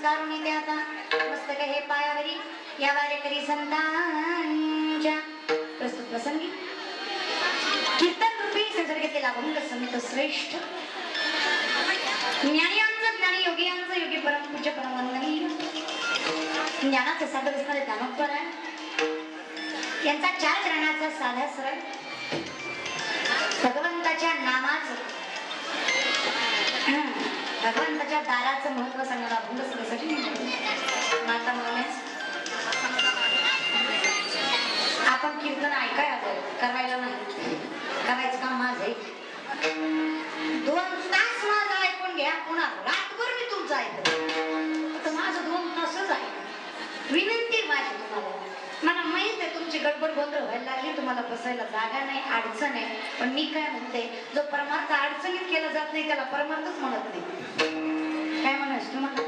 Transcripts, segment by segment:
सारून येते आता मस्तक हे पायावरी या वारेकरी संतांच्या प्रस्तुत प्रसंगी कीर्तन रूपी संसर्ग घेतलेला अभंग समित श्रेष्ठ ज्ञानियांचं ज्ञानी योगियांचं योगी परम पूज्य परमवंदनीय ज्ञानाचं साधन असणारे ज्ञानोत्तर यांचा 4 चरणाचा साधा सरळ भगवंताच्या नामाचं भगवंताच्या दाराचं महत्व सांगणारा अभंग सगळ्यासाठी माता म्हणूनच आपण कीर्तन ऐकायला करायला नाही करायचं काम माझं आहे 2 तास माझं ऐकून घ्या पुन्हा रातभर मी तुमचं ऐकतो आता माझं 2 तासच आहे विनंती माझी तुम्हाला मला माहित आहे तुमची गडबड गोंधळ व्हायला लागली तुम्हाला बसायला जागा नाही अडचण आहे पण मी काय म्हणते जो परमार्थ अडचणीत केला जात नाही त्याला परमार्थच म्हणत नाही काय म्हणायचं तुम्हाला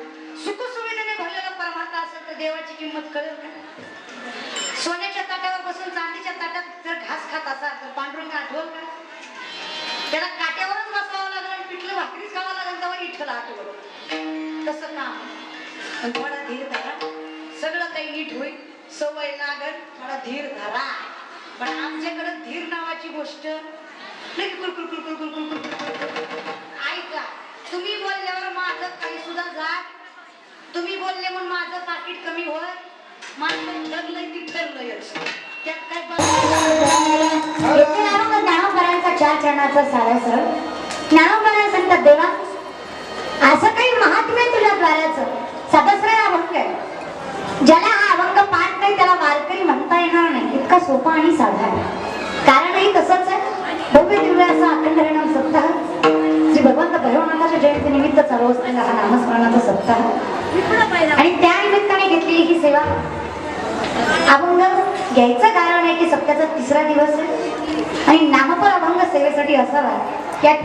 सुख सुविधेने भरलेला परमार्थ असेल तर देवाची किंमत कळेल का सोन्याच्या ताटावर बसून चांदीच्या ताटात जर घास खात असाल तर पांडुरंग आठवल का त्याला काट्यावरच बसावं लागलं आणि पिठलं भाकरीच खावं लागलं तेव्हा इठल आठवलं तसं काम पण थोडा धीर धरा सगळं काही नीट होईल सवय लागल थोडा धीर धरा पण आमच्याकडे धीर नावाची गोष्ट ऐका तुम्ही बोलल्यावर माझं काही सुद्धा जात तुम्ही बोलले म्हणून माझं पाकिट कमी होय माझं ठरलंय ती ठरलंयच त्यात काय ज्ञानोबरांचा 4 चरणाचा साधा सरळ ज्ञानोबरांना सांगतात देवा असं काही महात्म्य तुझ्या द्वाराचं सदस्र अभंग आहे ज्याला हा अभंग पाठ नाही त्याला वारकरी म्हणता येणार नाही इतका सोपा आणि साधा आहे कारणही तसंच आहे भव्य दिव्य असा अखंड हरिनाम सप्ताह श्री भगवंत भैरवनाथाच्या जयंती निमित्त चालू असलेला हा नामस्मरणाचा सप्ताह आणि त्या निमित्ताने घेतलेली ही सेवा अभंग घ्यायचं कारण आहे की सप्त्याचा 3रा दिवस आहे आणि नामपर अभंग सेवेसाठी असावा यात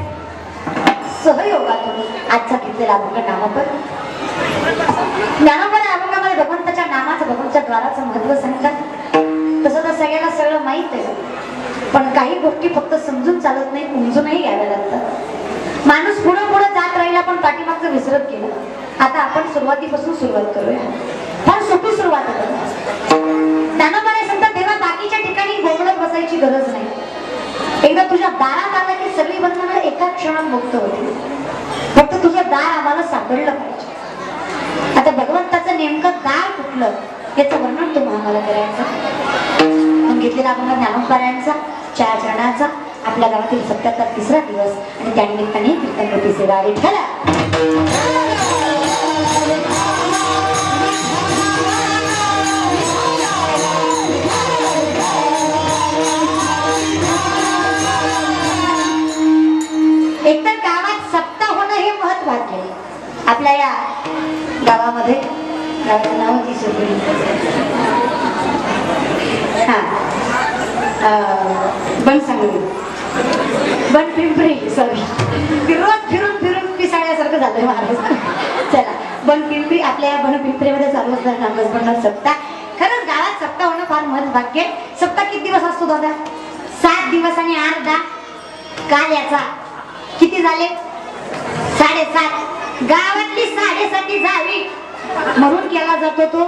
सहयोगातून आजचा घेतलेला अभंग नामपर ज्ञानोबर अभंगामध्ये भगवंताच्या नामाचं भगवंताच्या द्वाराचं महत्व सांगतात तसं तर सगळ्याला सगळं माहित आहे पण काही गोष्टी फक्त समजून चालत नाही उमजूनही घ्याव्या लागतात माणूस पुढे पुढे जात राहिला पण पाठीमागचं विसरत गेलं आता आपण सुरुवातीपासून सुरुवात करूया फार सोपी सुरुवात आहे ज्ञानोबाने सांगतात देवा बाकीच्या ठिकाणी बोबडत बसायची गरज नाही एकदा तुझ्या दारात आलं की सगळी बंधनं एका क्षणात मुक्त होती फक्त तुझं दार आम्हाला सापडलं पाहिजे आता भगवंताचं नेमकं दार कुठलं याचं वर्णन तुम्हाला आम्हाला करायचं घेतलेला आपण ज्ञानोबरांचा 4 चरणाचा आपल्या गावातील सप्त्याचा 3रा दिवस आणि त्यानिमित्ताने कीर्तन रूपी सेवा विठ्ठला एकतर गावात सप्ताह होणं हे महत्वाचं आहे आपल्या या गावामध्ये गावाचं नाव बनसांगली बनपिंपरी सॉरी रोज फिरून फिरून पिसाळ्यासारखं झालंय महाराज चला बनपिंपरी आपल्या बनपिंपरीमध्ये चालू असणार नामस्मरणाचा सप्ताह खरंच गावात सप्ताह होणं फार महत्वाचं आहे सप्ताह किती दिवस असतो दादा 7 दिवस आणि अर्धा काल याचा किती झाले 7.5 गावातली 7.5 जावी म्हणून केला जातो तो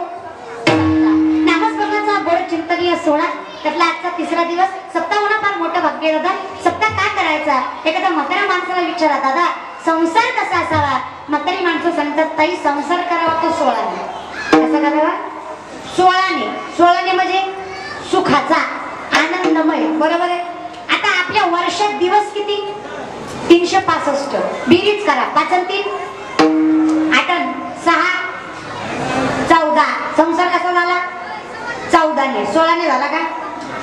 नामस्मरणाचा गोड चिंतनीय सोहळा त्यातला आजचा 3रा दिवस सप्ताह होणं फार मोठं भाग्य दादा सप्ताह का करायचा एखाद्या म्हाताऱ्या माणसाला विचारा दादा संसार कसा असावा म्हातारी माणसं सांगतात ताई संसार करावा तो 16ने कसा करावा 16ने म्हणजे सुखाचा आनंदमय बरोबर आहे आता आपल्या वर्षात दिवस किती 365 बेरीज करा 5 आणि 3 8 आणि 6 14 संसार कसा झाला 14ने 16ने झाला का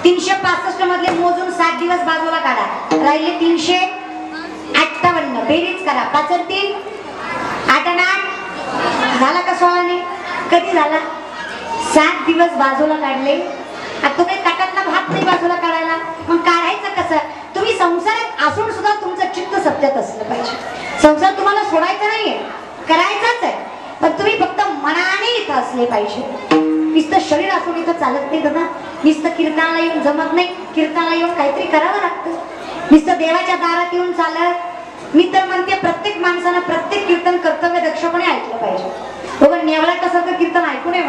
365 मधले मोजून 7 दिवस बाजूला काढा राहिले 358 बेरीज करा 5 आणि 3 8 आणि 8 झाला का 16ने कधी झाला 7 दिवस बाजूला काढले आता तुम्ही ताटातला भात नाही बाजूला काढायला मग काढायचं कसं तुम्ही संसारात असून सुद्धा तुमचं चित्त सत्यात असलं पाहिजे संसार तुम्हाला सोडायचा नाहीये करायचाच आहे पण तुम्ही फक्त मनाने इथं असले पाहिजे नुसतं शरीर असून इथं चालत नाही दादा नुसतं कीर्तनाला येऊन जमत नाही कीर्तनाला येऊन काहीतरी करावं लागतं नुसतं देवाच्या दारात येऊन चालत मी तर म्हणते प्रत्येक माणसानं प्रत्येक कीर्तन कर्तव्य दक्षपणे ऐकलं पाहिजे बघा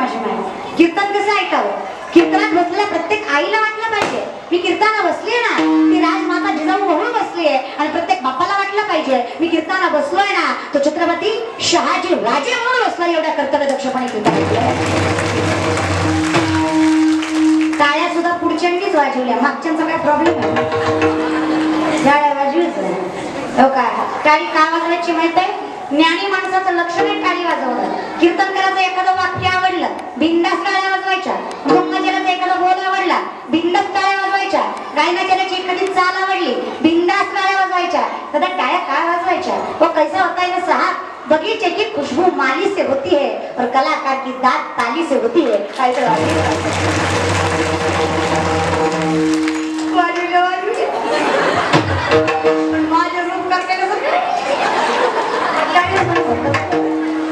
माझी माय. कीर्तन कसं ऐकावं? कीर्तनात बसलेल्या प्रत्येक आईला वाटलं पाहिजे मी कीर्तना बसलीये ना, ती राजमाता जिजाऊ म्हणून बसलीये. आणि प्रत्येक बापाला वाटलं पाहिजे मी कीर्तना बसलोय ना, तो छत्रपती शहाजी राजे म्हणून बसला. एवढ्या कर्तव्य दक्षपणे कीर्तन टाळ्या सुद्धा पुढच्यांनीच वाजवल्या, मागच्यांचा काय प्रॉब्लेम आहे? टाळ्या वाजवीच हो का? टाळी का वाजवायची माहित आहे? ज्ञानी माणसाचं लक्षण आहे टाळी वाजवणं. कीर्तन करायचं एखादं वाक्य आवडलं, बिंदास टाळ्या वाजवायच्या. मंगलाचरणाचा एखादा बोल आवडला, बिंदास टाळ्या वाजवायच्या. गायनाचरणाची एखादी चाल आवडली, बिंदास टाळ्या वाजवायच्या. तर टाळ्या काय वाजवायच्या? वो कैसा होता है ना साहब, बगीचे की खुशबू माली से होती है और कलाकार की दाद ताली से होती है. काय तर माझ्या रूप करते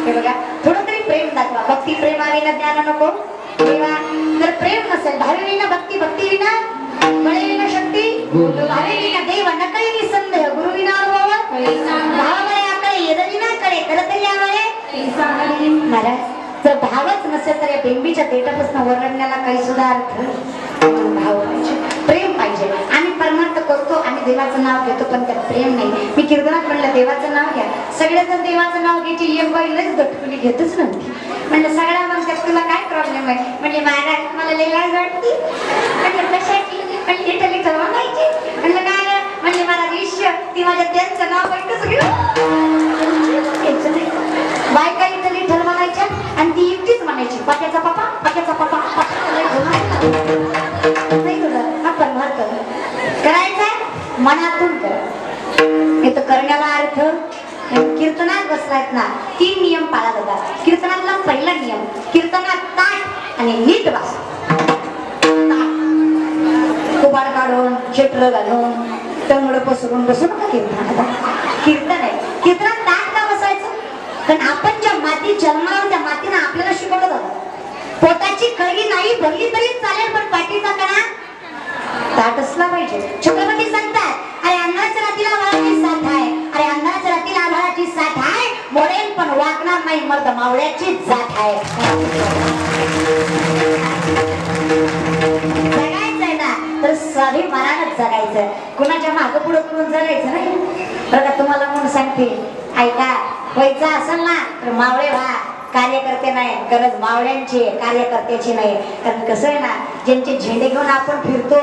हे बघा, थोडं तरी प्रेम दाखवा. भक्ती प्रेमाविना ज्ञान नको देवा. जर प्रेम नसेल, भावे विना भक्ती, भक्ती विना बळे विना शक्ती, भावे विना देव नकळी निसंदेह, गुरु विना अनुभव, भावामुळे आकडे येद विना कडे करतरी आवाळे. महाराज, जर भावच नसेल तर या बेंबीच्या पेटापासून ओरडण्याला काही सुद्धा अर्थ. भाव पाहिजे, प्रेम पाहिजे. आम्ही परमार्थ करतो, आम्ही देवाचं नाव घेतो, पण त्यात प्रेम नाही. मी कीर्तनात म्हणलं देवाचं नाव घ्या, सगळेजण देवाचं नाव घ्यायची. एक बाई लयच दटकुली घेतच नव्हती. म्हणलं सगळ्या म्हणतात तुला काय प्रॉब्लेम आहे? म्हणजे महाराज मला लय लाज वाटते. म्हणलं कशाची? म्हणजे इटली ठरवा माहिती. म्हणलं काय? म्हणजे महाराज ईश्वर ती माझ्या त्यांचं नाव पण कसं बायका इटली ठर म्हणायच्या आणि ती एकटीच म्हणायची पाक्याचा पापा, पाक्याचा पापा. नाही तुला आपण मार्ग करायचं मनातून कर. इथं करण्याला अर्थ. कीर्तनात बसलायत ना, 3 नियम पाळा बघा. कीर्तनातला पहिला नियम, कीर्तनात ताट आणि नीट बस. कुबाड काढून शेटर घालून टंगड पसरून बसू नका कीर्तनात. कीर्तन आहे, कीर्तनात ताट का बसायचं? कारण आपण ज्या मातीत जन्माला त्या मातीनं आपल्याला शिकवलं जातं. पोटाची कळगी नाही भरली तरी चालेल, पण पाठीचा कणा ताट असला पाहिजे. छत्रपती सांगतात, अरे अंधाराच्या रात्रीला आभाळाची साथ आहे, अरे अंधाराच्या रात्रीला आभाळाची साथ आहे, मोडेल पण वाकणार नाही, मर्द मावळ्याची जात आहे. जगायचंय ना तर स्वाभिमानानच जगायचं, कुणाच्या मागं पुढं करून जगायचं नाही. बघा तुम्हाला म्हणून सांगते, ऐका, व्हायचं असेल ना तर मावळे व्हा, कार्यकर्ते नाही. गरज मावळ्यांची, कार्यकर्त्याची नाही. कारण कसं आहे ना, ज्यांचे झेंडे घेऊन आपण फिरतो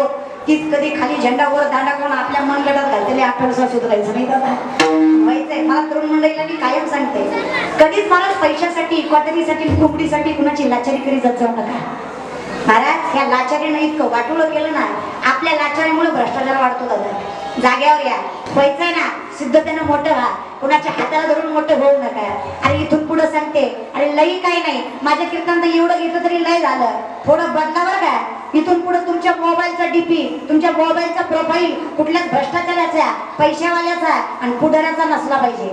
तीच कधी खाली झेंडा वर दांडा करून आपल्या मनगटात घालतेले आपल्याला सुधारायचं नाही दादा. व्हायचंय मला तरुण मंडळीला मी कायम सांगते, कधीच मला पैशासाठी, क्वाटरीसाठी, कोंबडीसाठी कुणाची लाचारी करी जात जाऊ नका. महाराज, या लाचारीनं इतकं वाटोळं केलं ना, आपल्या लाचारीमुळे भ्रष्टाचार वाढतो दादा. जाग्यावर या, व्हायचंय ना सिद्धतेनं मोठं व्हा, कुणाच्या हाताला धरून मोठं होऊ नका. अरे इथून पुढे सांगते, अरे लई काही नाही, माझ्या कीर्तनात एवढं घेतलं तरी लय झालं, थोडं बदलावर का. इथून पुढे तुमच्या मोबाईलचा डीपी, तुमच्या मोबाईलचा प्रोफाईल कुठल्याच भ्रष्टाचाराचा, पैशावाल्याचा आणि पुढाऱ्याचा नसला पाहिजे.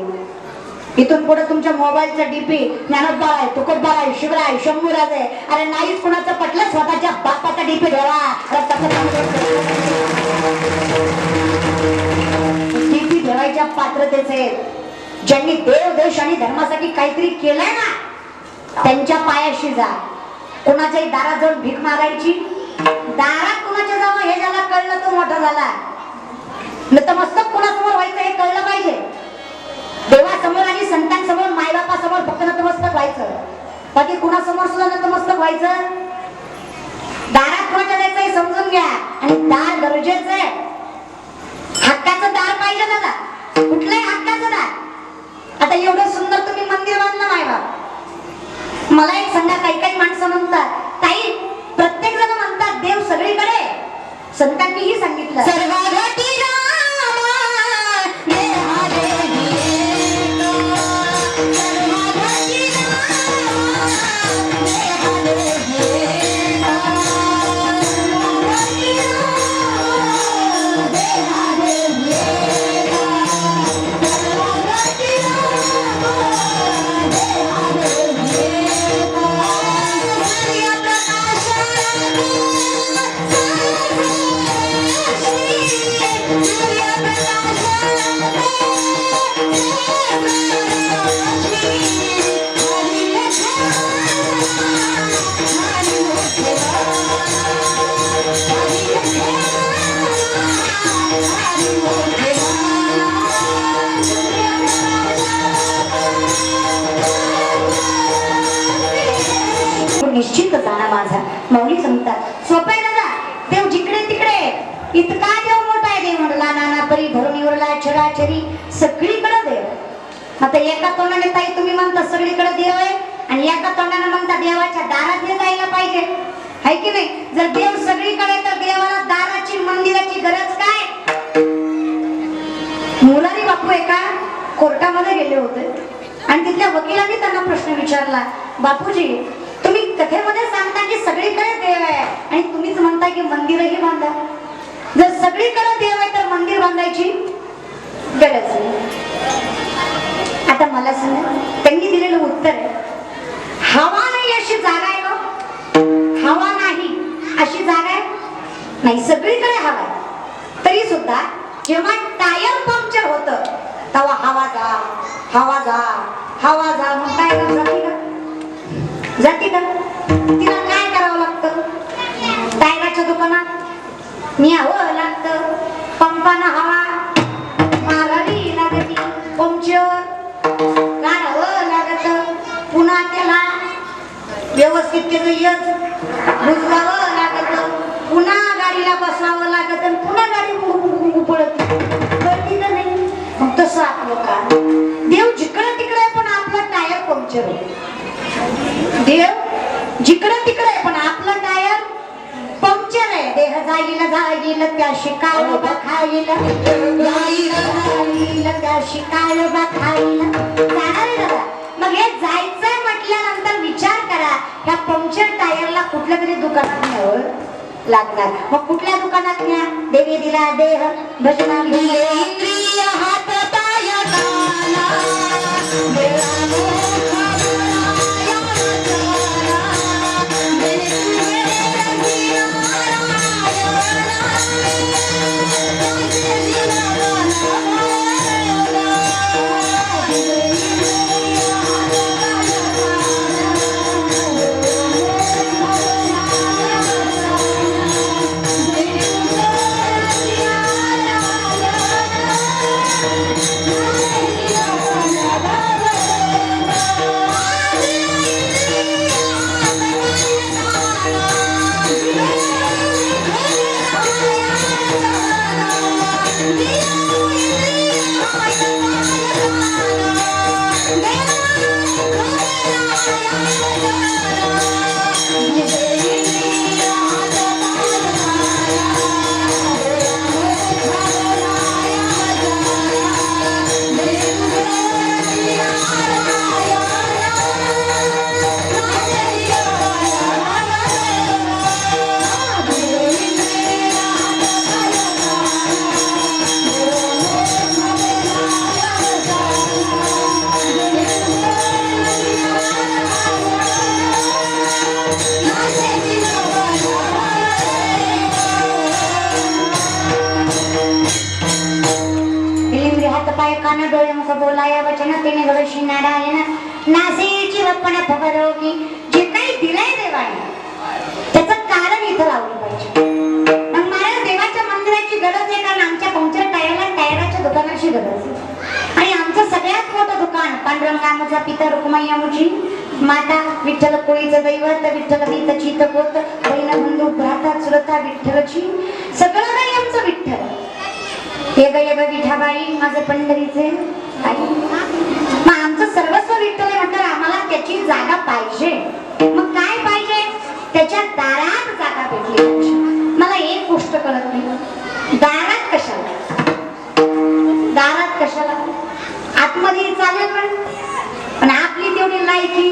इथून पुढे तुमच्या मोबाईलचा डीपी ज्ञानोबा आहे, तुकोबा आहे, शिवराय, शंभूराज आहे. अरे नाहीच कुणाचं पटलं, स्वतःच्या बापाचा डीपी ठेवा. डीपी ठेवायच्या पात्रतेचे ज्यांनी देव देश आणि धर्मासाठी काहीतरी केलंय ना, त्यांच्या पायाशी जा. कुणाच्याही दारात जाऊन भीक मागायची, दारात कुणाच्या जावं हे ज्याला कळलं तो मोठा झाला. नतमस्तक कुणासमोर व्हायचं हे कळलं पाहिजे. देवासमोर आणि संतांसमोर, मायबापासमोर फक्त नतमस्तक व्हायचं, बाकी कुणासमोर सुद्धा नतमस्तक व्हायचं. दारात कोणाच्या जायचं हे समजून घ्या. आणि दार गरजेचं आहे, हक्काचं दार पाहिजे दादा. कुठलंही हक्काचं दार. आता एवढं सुंदर तुम्ही मंदिर बांधलं मायबाप, मला एक सांगा, काही काही माणसं म्हणतात, ताई प्रत्येक जण म्हणतात देव सगळीकडे. संतांनीही सांगितलं सर्वागती निश्चित जाणा माझा. माऊली सांगतात सोपं आहे दादा, देव जिकडे तिकडे, इतका देव मोठा आहे. देव म्हणला नाना परी भरून उरला चराचरी, सगळीकडे देव. आता एका तोंडाने ताई तुम्ही म्हणता सगळीकडे देव आहे, आणि एका तोंडाने म्हणता देवाच्या दारात जायला पाहिजे, आहे की नाही? जर देव सगळीकडे तर देवाला दाराची मंदिराची गरज काय? मुरारी बापू एका कोर्टामध्ये गेले होते आणि तिथल्या वकिलांनी त्यांना प्रश्न विचारला, बापूजी तुम्ही कथेमध्ये सांगता की सगळीकडे देव आहे आणि तुम्हीच म्हणता की मंदिरही बांधा. जर सगळीकडे देव आहे तर मंदिर बांधायची गरज नाही. आता मला सांगा, त्यांनी दिलेलं उत्तर आहे, हवा नाही अशी जागा आहे ना, हवा नाही अशी जागा आहे नाही, सगळीकडे हवा आहे. तरी सुद्धा जेव्हा टायर पंक्चर होत तेव्हा हवा जा हवा जा हवा जा मग टायर जाते का? जाते का? तिला काय करावं लागतं? टायराच्या दुकानात न्यावं लागतं, पंपानं हवा मारावी लागती, पंक्चर काढावं लागत, पुन्हा त्याला व्यवस्थित त्याचं यज बुजवावं लागत, पुन्हा गाडीला बसवावं लागत आणि पुन्हा गाडी पळत कळती का नाही? मग तसं आपलं का देव जिकडं तिकडे पण आपलं टायर पंक्चर आहे. देव जिकडं तिकडे पण आपलं टायर पंक्चर आहे. देह जाईल जाईल त्याशी काळ खाईल, जाईल जाईल त्याशी काळ खाईल, जाणार आहे दादा. मग हे जायचं म्हटल्यानंतर विचार करा, ह्या पंक्चर टायरला कुठल्या तरी दुकानात न्यावं लागणार. मग कुठल्या दुकानात न्या? देवी दिला देह भजना इंद्रिय हात पाय काना, बोलाया वचन तेने भविष्य नारायण नासेची वपन फवरोगी. जे काही दिलंय देवाने त्याचं कारण इथं लावलं पाहिजे. मग मला देवाच्या मंदिराची गरज आहे, कारण आमच्या पंक्चर टायरला टायराच्या दुकानाची गरज आहे. आणि आमचं सगळ्यात मोठं दुकान पांडुरंगाचा पिता रुक्मय्यामुची माता, विठ्ठल कोळीचं दैवत, विठ्ठल गीतची तपोत, बहीण बंधू भ्राता चुलता विठ्ठलची, सगळं काही आमचं विठ्ठल. हे ग विठाबाई माझं पंढरीचे आई. मग आमचं सर्वस्व विठ्ठल म्हटलं, आम्हाला त्याची जागा पाहिजे. मग काय पाहिजे? त्याच्या दारात जागा भेटली पाहिजे. मला एक गोष्ट कळत नाही, दारात कशाला? दारात कशाला? आतमध्ये चालेल पण आपली तेवढी लायकी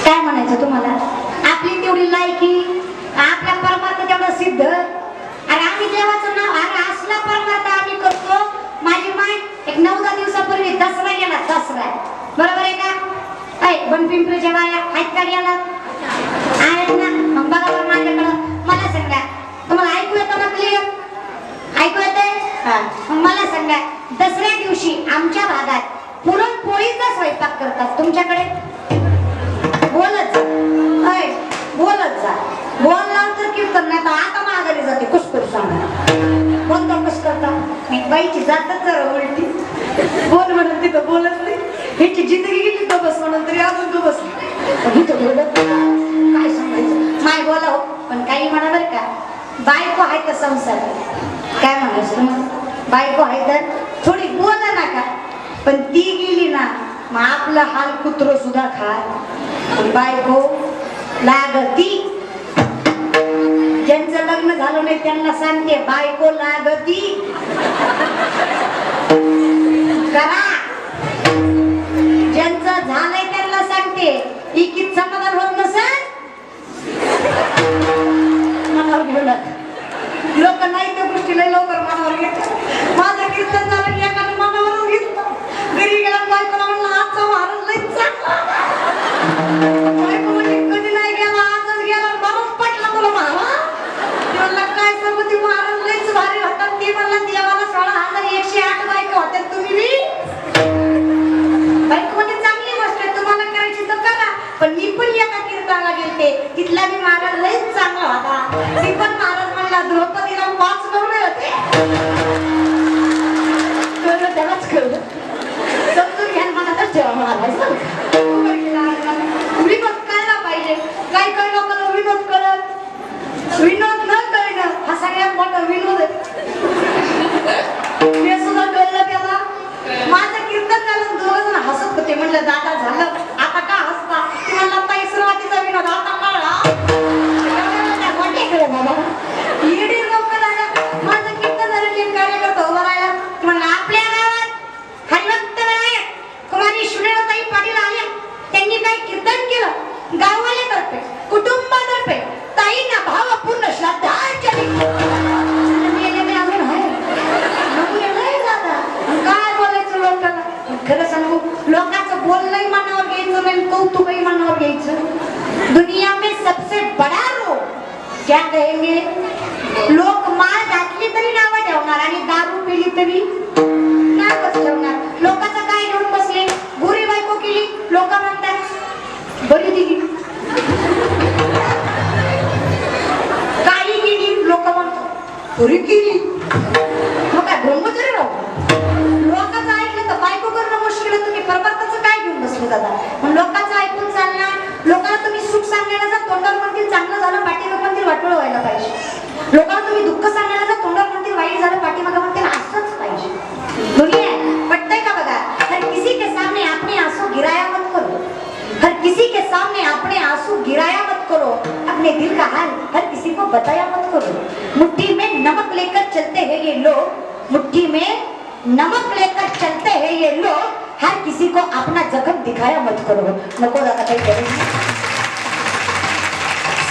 काय म्हणायचं तुम्हाला? आपली तेवढी लायकी, आपल्या परमार्थ तेवढं सिद्ध. अरे आम्ही देवाचं नाव अरे असला परमार्थ आम्ही करतो. माझी माय एक 9-10 दिवसापूर्वी दसरा गेला, दसरा बरोबर आहे का? बनपिंपरीच्या बाया आहेत का? गेला आहेत ना? मग बघा बरं माझ्याकडं, मला सांगा, तुम्हाला ऐकू येतं ना? क्लिअर ऐकू येतंय? मग मला सांगा, दसऱ्या दिवशी आमच्या भागात पुरणपोळीचा स्वयंपाक करतात. तुमच्याकडे? बोलत जा, बोलत जा. बोलला तर कीर्तन नाही तर आता माघारी जाते. कुस करू सांगा, कोणता कुस करता? बाईची जातच जरा उलटी, बोल म्हणून तिथं बोलत नाही. ह्याची जिंदगी गेली तो बस म्हणून तरी अजून तो बसली. बोलत काय सांगायचं माय बोला हो पण काही म्हणा बरं का बायको आहे तर संसार काय म्हणायचं तुम्हाला बायको आहे तर थोडी बोला ना का पण ती गेली ना मग आपला हाल कुत्र सुद्धा खा बायको लागती ज्यांचं लग्न झालं नाही त्यांना सांगते बायको लागती करा ज्यांचं झालंय त्यांना सांगते इकीत समाधान होत नसेल मनावर घेऊन लोक नाही त्या गोष्टीला लवकर मनावर घेतात माझं कीर्तन झालं की एखादं मनावरून घेतलं घरी गेला बायकोला म्हणलं आजचा महाराज लई चांगला बायको म्हणजे कधी नाही गेला आजच गेला बरंच पटलं तुला महाराज म्हणलं काय सांगू ती महाराज लईच भारी होतात ती म्हणलं देवाला 16,108 बायको होत्या तुम्ही बी बायको म्हणजे चांगली गोष्ट आहे तुम्हाला करायची तर करा पण मी पण एका कीर्तनाला गेलते तिथला मी महाराज लईच चांगला होता मी पण महाराज म्हणला द्रौपदीला 5 नवरे होते कळलं त्यालाच कळलं समजून घ्या मनातच ठेवा महाराज विनोद कळला पाहिजे काही काही लोकांना विनोद कळत विनोद न कळणं हा सगळ्यात मोठा विनोद आहे हे सुद्धा कळलं त्याला माझं कीर्तन झालं 2 जण हसत होते म्हणलं दादा झालं आता का हसता ती म्हणला ताई सुरुवातीचा विनोद आता कळला येडी लोक माझं कीर्तन झालं की कार्यकर्ता उभा राहिला म्हणलं आपल्या गावात हरिभक्त नायक कुमारी सुनेताई पाटील आल्या त्यांनी काही कीर्तन केलं गाववाल्यातर्फे कुटुंबातर्फे ताईंना भावपूर्ण श्रद्धांजली काय बोलायचं लोकांना खरं सांगू लोकांचं बोलणंही मनावर घ्यायचं नाही कौतुकही मनावर घ्यायचं दुनिया में सबसे बड़ा रोग क्या कहेंगे लोक माळ घातली तरी नावं ठेवणार आणि दारू पिली तरी नावच ठेवणार लोकांचं काय घेऊन बसले गोरी बायको केली लोक म्हणतात बरी दिली काळी केली लोक म्हणतात बरी केली मग काय ब्रह्मचारी राहू लोकांचं ऐकलं तर बायको करणं मुश्किल आहे तुम्ही परमार्थाचं काय घेऊन बसले दादा मग लोकांचं ऐकून चालणार लोकांना तुम्ही सुख सांगायला जर तोंडावर म्हणतील चांगलं झालं पाठीमागं म्हणतील वाटोळं व्हायला पाहिजे लोकांना तुम्ही दुःख सांगायला जर तोंडावर म्हणतील वाईट झालं पाठीमागं म्हणतील असंच पाहिजे दुनिया पटतंय का बघा हर किसी के सामने अपने आंसू गिराया मत करो हर किसी के सामने अपने आंसू गिराया मत करो अपने दिल का हाल हर किसी को बताया मत करो मुट्ठी में नमक लेकर चलते हैं ये लोग मुट्ठी में नमक लेकर चलते हैं ये लोग हर किसी को अपना जख्म दिखाया मत करो नको दादा काही गरज नाही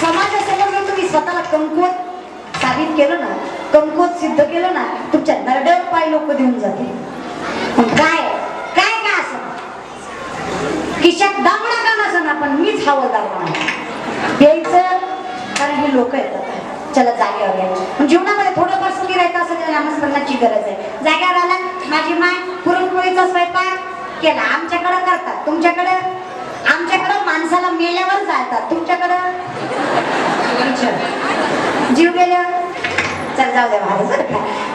समाजासमोर जर तुम्ही स्वतःला कमकुवत साबित केलं ना कमकुवत सिद्ध केलं ना तुमच्या नरड्यावर पाय लोक देऊन जातील पण काय काय काय असं खिशात दामडा का नसं ना पण मीच हवलदार म्हणा यायचं कारण हे लोक येतात चला जागेवर या जीवनामध्ये थोडंफार सुखी राहायचं असं त्याला नामस्मरणाची गरज आहे जागेवर आला माझी माय पुरणपोळीचा स्वयंपाक केला आमच्याकडे करतात तुमच्याकडे आमच्याकडे माणसाला मेल्यावर जातात तुमच्याकडे जीव गेल्यावर चल जाऊ द्या महाराज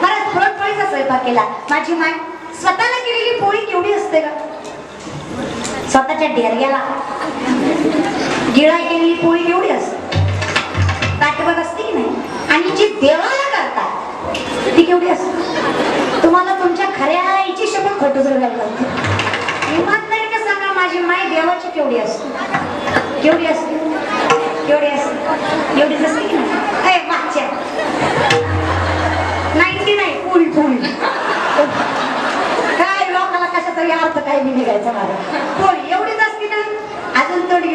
महाराज पुरणपोळीचा स्वयंपाक केला माझी माय स्वतःला केलेली पोळी केवढी असते का स्वतःच्या डेरग्याला गिळा केलेली पोळी केवढी असते ताटभर असते की नाही आणि जी देवाला करतात ती केवढी असते तुम्हाला तुमच्या खऱ्या आईची शपथ खोटं जर लागते इमानदारीने सांगा माझी माय देवाची केवढी असते केवढी असते केवढी असते एवढीच असते की नाही मागच्या 99 पोळी पोळी काय लोकांना कशा तरी अर्थ काही नाही निघायचा मला पोळी एवढीच असते ना अजून थोडी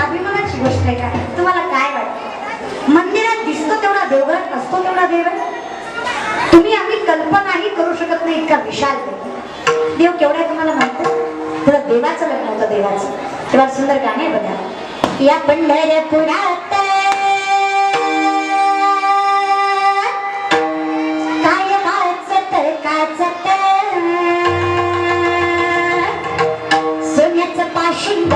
अभिमानाची गोष्ट आहे का तुम्हाला काय वाटतं मंदिरात दिसतो तेवढा देवघरात नसतो तेवढा देव तुम्ही आम्ही कल्पनाही करू शकत नाही इतका विशाल देव केवढा आहे तुम्हाला माहिती तुला देवाचं लग्न होतं देवाचं तेव्हा सुंदर गाणे बघा या पंढरपुरात काय वाचत काचत सोन्याचं पाशिंद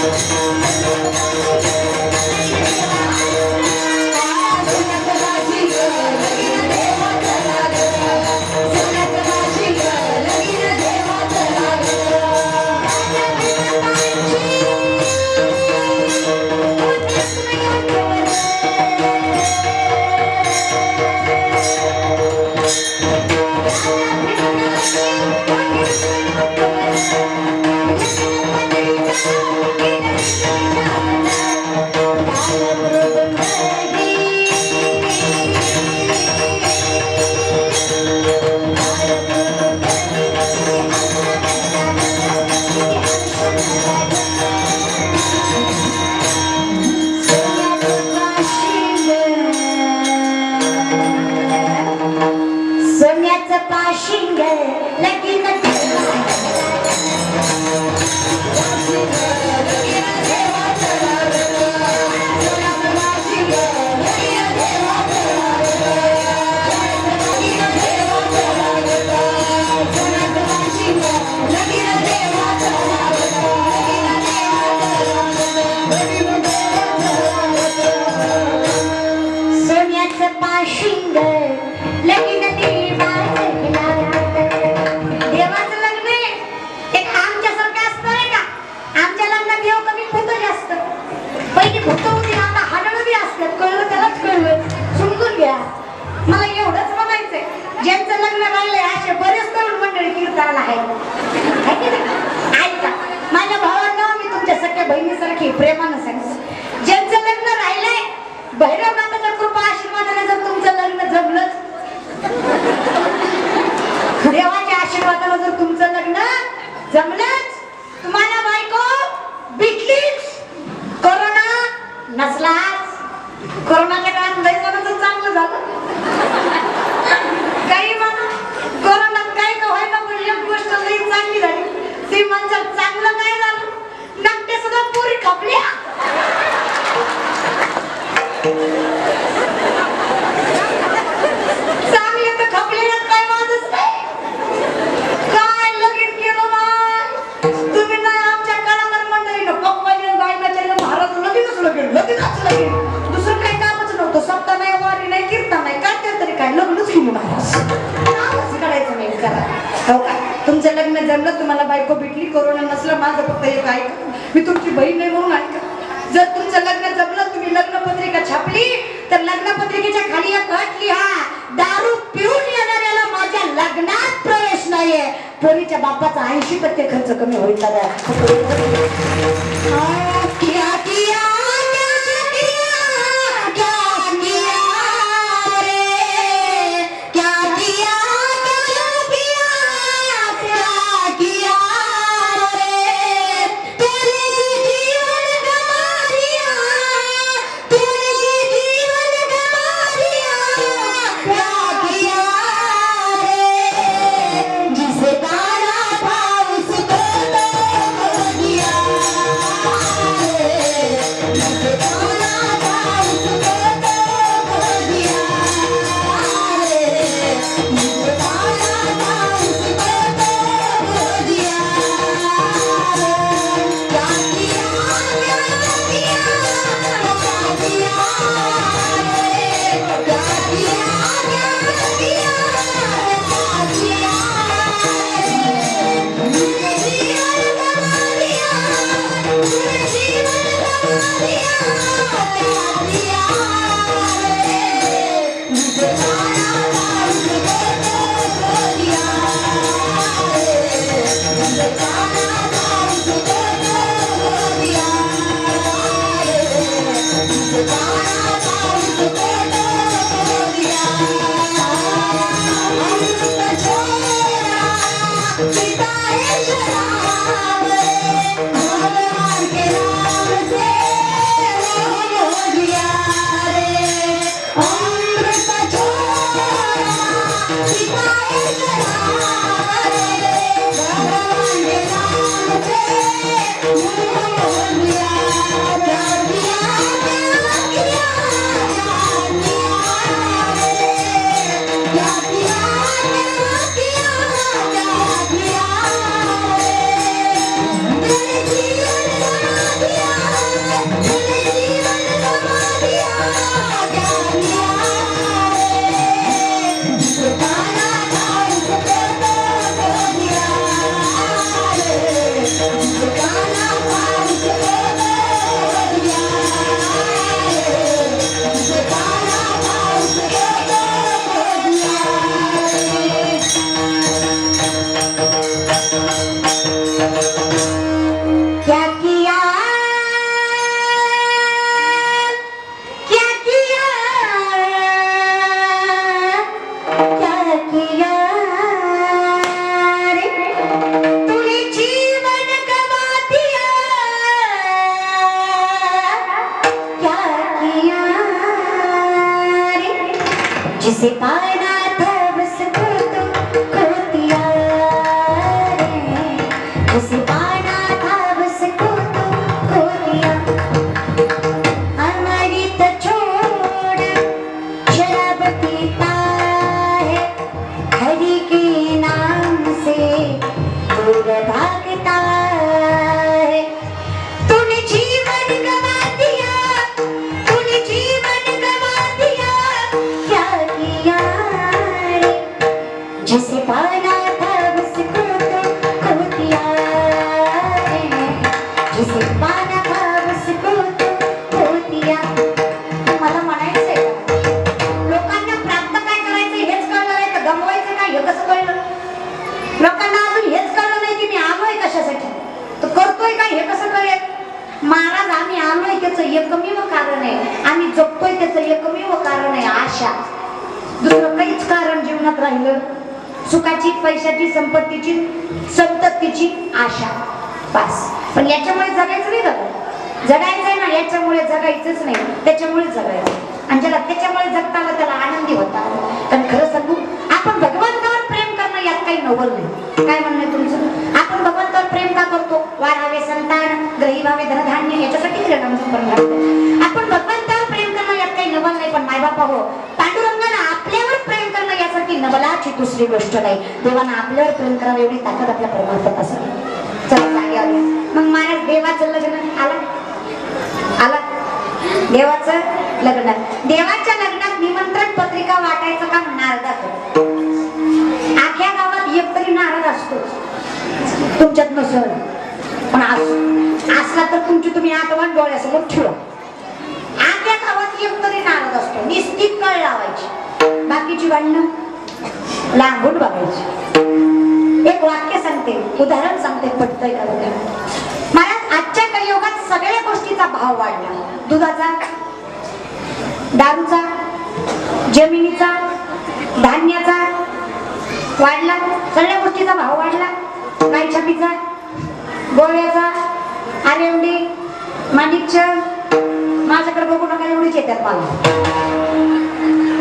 Yeah. जिसे पाना था उसको तो खो दिया है, जिसे पाना था उसको तो खो दिया। मला म्हणायचंय लोकांना प्राप्त काय करायचं हेच कळलं नाही तर गमवायचं काय हे कसं कळलं? लोकांना अजून हेच कळलं नाही की मी आलोय कशासाठी, तर करतोय काय हे कसं कळेल? महाराज आम्ही आलोय त्याचं एकमेव कारण आहे, आम्ही जगतोय त्याचं एकमेव कारण आहे आशा. दुसरं काहीच कारण जीवनात राहिलं सुखाची, पैशाची, संपत्तीची, संततीची आशा बस. पण याच्यामुळे जगायचं नाही दादा, जगायचंय ना याच्यामुळे जगायचंच नाही, त्याच्यामुळे जगायचं. आणि ज्याला त्याच्यामुळे जगता आलं त्याला आनंदी होता. कारण खरं सांगू आपण भगवंतावर प्रेम करणं यात काही नवल नाही. काय म्हणणं आहे तुमचं? आपण भगवंतावर प्रेम का करतो? वाढावे संतान, ग्रही व्हावे धनधान्य, याच्यासाठी आपण भगवंतावर प्रेम करणं यात काही नवल नाही. पण मायबापा हो, पांडुरंगाला आपल्यावर प्रेम करणं यासाठी नवलाची दुसरी गोष्ट नाही. देवानं आपल्यावर प्रेम करावं एवढी ताकद आपल्या परमार्थात असेल. चला जागे आले. मग महाराज देवाचं लग्न आला देवाचं लग्न. देवाच्या लग्नात निमंत्रण पत्रिका वाटायचं काम नारदाचं. आख्या गावात एक तरी नारद असतो, तुमच्यात नसेल पण असला तर तुमची तुम्ही आठवण डोळ्यासमोर ठेवा. आख्या गावात एक तरी नारद असतो. निश्चित कळ लावायची, बाकीची भांडणं लांबून बघायची. एक वाक्य सांगते, उदाहरण सांगते, पटतंय का बघा. महाराज आजच्या कलियुगात सगळ्या गोष्टीचा भाव वाढला. दुधाचा, दारूचा, जमिनीचा, धान्याचा वाढला. सगळ्या गोष्टीचा भाव वाढला. गाई छापीचा, गोव्याचा, आरेवडी, माणिकचंद, माझ्याकडे बघू नका एवढीच येतात मला,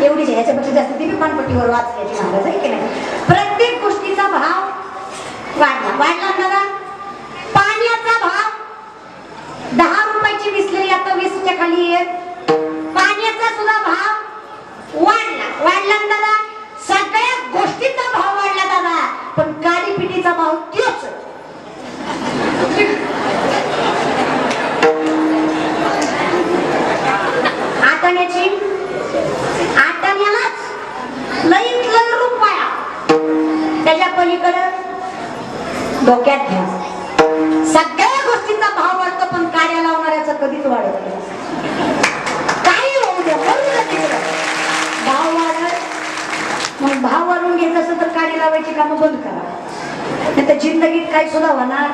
एवढीच. ह्याच्यापेक्षा जास्त ती पानपट्टीवर वाचल्याची महाराज आहे की नाही. प्रत्येक गोष्टीचा भाव वाढला. वाढला दादा. पाण्याचा भाव 10 रुपयाची विसलेली आता 20च्या खाली आहे. पाण्याचा सुद्धा भाव वाढला. वाढला दादा. सगळ्या गोष्टीचा भाव वाढला दादा. पण काळी पिठीचा भाव तोच. आटण्याची आटण्यालाच लईत लई रुपया, त्याच्या पलीकडे डोक्यात घ्या. सगळ्या गोष्टीचा भाव वाढतो पण काड्या लावणाऱ्याचा कधीच वाढत नाही. काही होऊ द्या, भाव वाढत. मग भाव वाढून घ्यायचं असं तर काडी लावायची कामं बंद करा, नाही तर जिंदगीत काही सुद्धा होणार.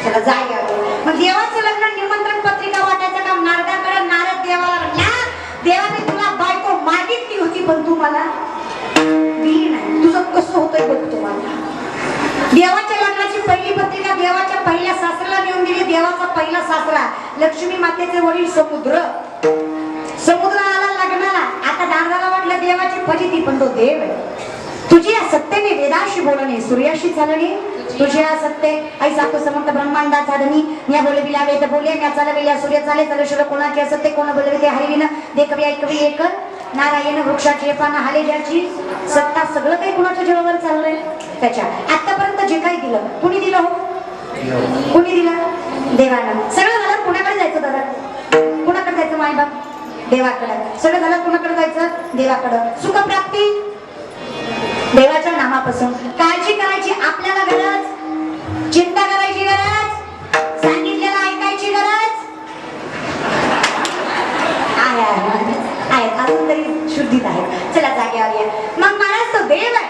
त्याला जागा. मग देवाचं लग्न निमंत्रण पत्रिका वाटायचं काम नारदाकडे. नारद देवाला म्हणला, देवाने तुला बायको मागितली होती पण तू मला दिली नाही. तुझं कसं होतंय बघ तुम्हाला. देवाच्या लग्नाची पहिली पत्रिका देवाच्या पहिल्या सासऱ्याला नेऊन दिली. देवाचा पहिला सासरा लक्ष्मी मातेचे वडील समुद्र. समुद्र आला लग्नाला. आता नारदाला वाटलं देवाची फजिती, पण तो देव आहे. तुझी सत्तेने वेदाशी बोलणे, सूर्याशी चालणे, तुझे सत्य ऐसा तो समर्थ ब्रह्मांडाचा धनी. म्या बोलविला वेद बोले, म्या चालविला सूर्य चाले. चालेश्वर कोणाचे असते, कोण बोलवे ते हरिविन. देखवी ऐकवी एक नारायण. वृक्षाची पानं हाले ज्याची सत्ता. सगळं काही कुणाच्या जीवावर चाललंय त्याच्या. आतापर्यंत जे काही दिलं कुणी दिलं हो? कुणी दिलं? देवानं. सगळं झालं कुणाकडे जायचं दादा? कुणाकडे जायचं? मायबाप देवाकडे. सगळं झालं कुणाकडे जायचं? देवाकडं. सुखप्राप्ती देवाच्या नामापासून. काळजी करायची आपल्याला गरज, चिंता करायची गरज, सांगितलेलं ऐकायची गरज आहे. अजून तरी शुद्धीत आहे. चला जागेवर या. मग महाराज तो देव आहे.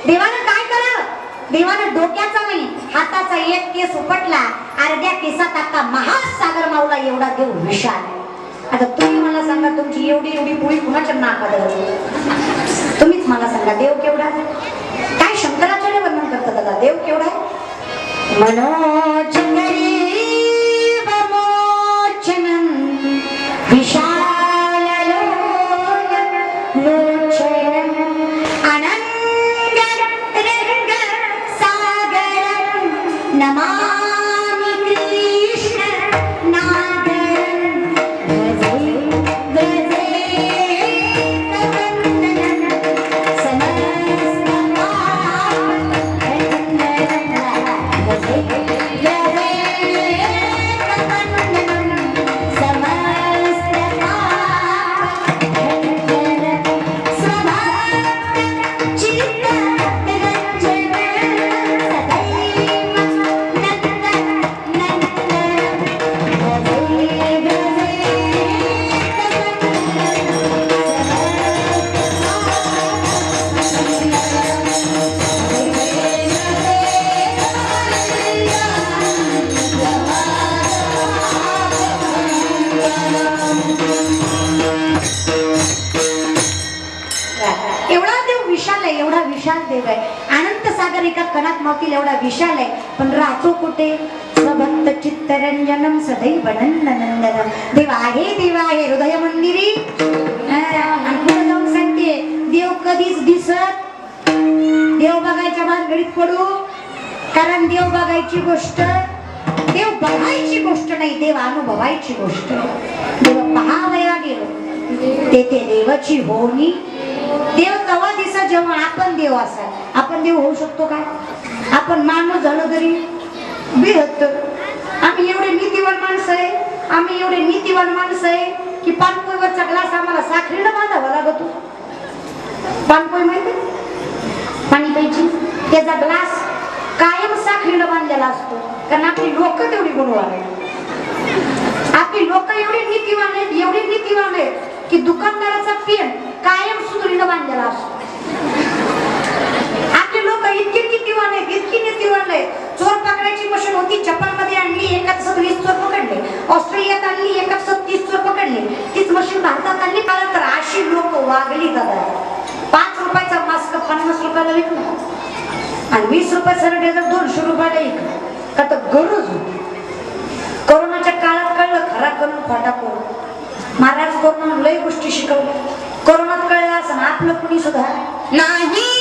देवानं काय करावं? देवानं डोक्याचा नाही हाताचा एक केस उपटला. अर्ध्या केसात आता महासागर मावला एवढा देव विशाल आहे. आता तुम्ही मला सांगा तुमची एवढी एवढी पोळी कुणाच्या नाकात? तुम्हीच मला सांगा देव केवढा? काय शंकराचार्य वर्णन करतात दादा देव केवढा? मनोज विशाल लोचन अनंग रंग सागर नमामि कृष्ण नागर विशाल देव आहे. अनंत सागर एका कणात मावतील एवढा विशाल आहे, पण राहतो कुठे? स्वभक्त चित्तरंजनम सदैव नंदनंदनम. देव आहे हृदय मंदिरी. आणि पुढे जाऊन सांगते देव कधीच दिसत. देव बघायच्या भानगडीत पडू, कारण देव बघायची गोष्ट, देव बघायची गोष्ट नाही, देव अनुभवायची गोष्ट. देव पहावया गेलो तेथे देवाची होणी. देव तवा दिसा जेव्हा आपण देव असा. आपण देव होऊ शकतो का? आपण माणूस झालो तरी बेहत्तर. आम्ही एवढे नीतिवान माणसं आहे, आम्ही एवढे नीतिवान माणसं आहे की पानपोईवरचा ग्लास आम्हाला साखरेनं बांधावा लागतो. पानपोई माहिती पाणी प्यायची, त्याचा ग्लास कायम साखरेनं बांधलेला असतो, कारण आपली लोक तेवढी गुणवान आहेत. आपली लोक एवढी नीतिवान आहेत, एवढी नीतिवान आहेत की दुकानदाराचा पेन कायम सुतळीनं बांधलेला असतो. आपले लोक इतकी नीतिवान आहेत, इतकी नीतिवान आहेत. चोर पकडायची मशीन होती, जपानमध्ये आणली, एकात 20 चोर पकडले. ऑस्ट्रेलियात आणली, एकात 30 चोर पकडले. तीच मशीन भारतात आणली. कारण तर अशी लोक वागली दादा. 5 रुपयाचा मास्क 50 रुपयाला विकला आणि 20 रुपये सॅनिटायझर 200 रुपयाला विकला. का तर गरज होती. कोरोनाच्या काळात कळलं खरा करून खोटा करून. महाराज कोरोना लय गोष्टी शिकवल्या. कोरोनात कळलं असं आपलं कुणी सुद्धा नाही.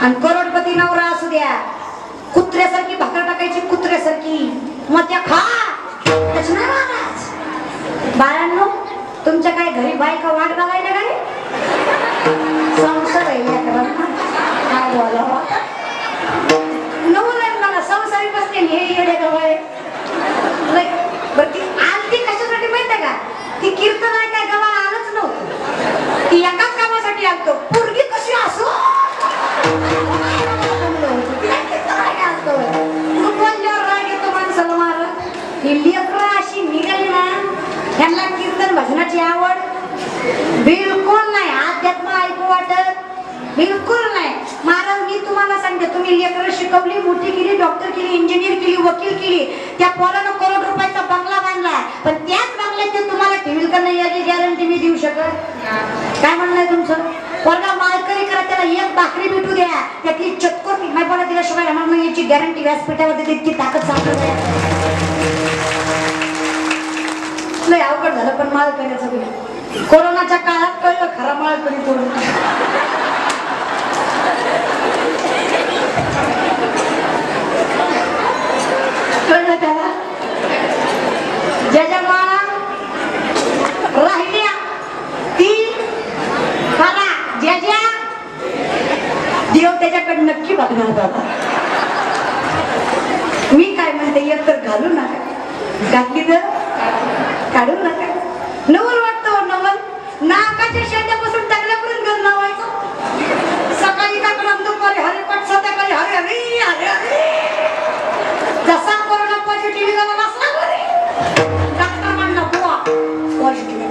आणि करोडपती नवरा असू द्या, कुत्र्यासारखी भाकर टाकायची, कुत्र्यासारखी मग त्या खा. बाळांनो, तुमच्या काय घरी बायका वाट बघायला काय संसार आहे काय बोलावं. नवरा मला संसारी बसते हे येडे गवळे. बरं ती आलती कशासाठी माहिती का? ती कीर्तन आहे काय गवा आलंच नव्हतं. ती एकाच कामासाठी आलतो. पोरगी कशी असो अशी निघाली ना, ह्यांना कीर्तन भजनाची आवड बिलकुल नाही, अध्यात्म ऐकू वाटत बिलकुल नाही. महाराज मी तुम्हाला सांगते, तुम्ही लेकरं शिकवली, मोठी केली, डॉक्टर केली, इंजिनियर केली, वकील केली, त्या पोरानं करोड रुपयाचा बंगला बांधला, पण त्याच बंगल्यात ते तुम्हाला ठेवील का नाही याची गॅरंटी मी देऊ शकत. काय म्हणणं तुमचं? पोरगा मालकरी करा, त्याला एक भाकरी भेटू द्या, त्यातली चतकोर मायपाला दिल्याशिवाय म्हणून याची गॅरंटी व्यासपीठावरती इतकी ताकद सांगत लय अवघड झालं. पण मालकरीचं कोरोनाच्या काळात कळलं खरा मालकरी कोण. कळलं त्याला. ज्याच्या माळा राहिल्या ती खरा, ज्याच्या देव त्याच्याकडे नक्की बघणार बाबा. मी काय म्हणते, एक तर घालू नका, घातली तर काढू नका. नवल वाटतं नवल, नाकाच्या शेंड्यापासून टाकल्यापर्यंत घर लावायचं. सकाळी टाकलं, दुपारी हरिपाठ, संध्याकाळी हरे हरे हरे हरे. जसा कोरोना पॉझिटिव्ह झाला नसला घरी, डॉक्टर म्हणला बुवा पॉझिटिव्ह,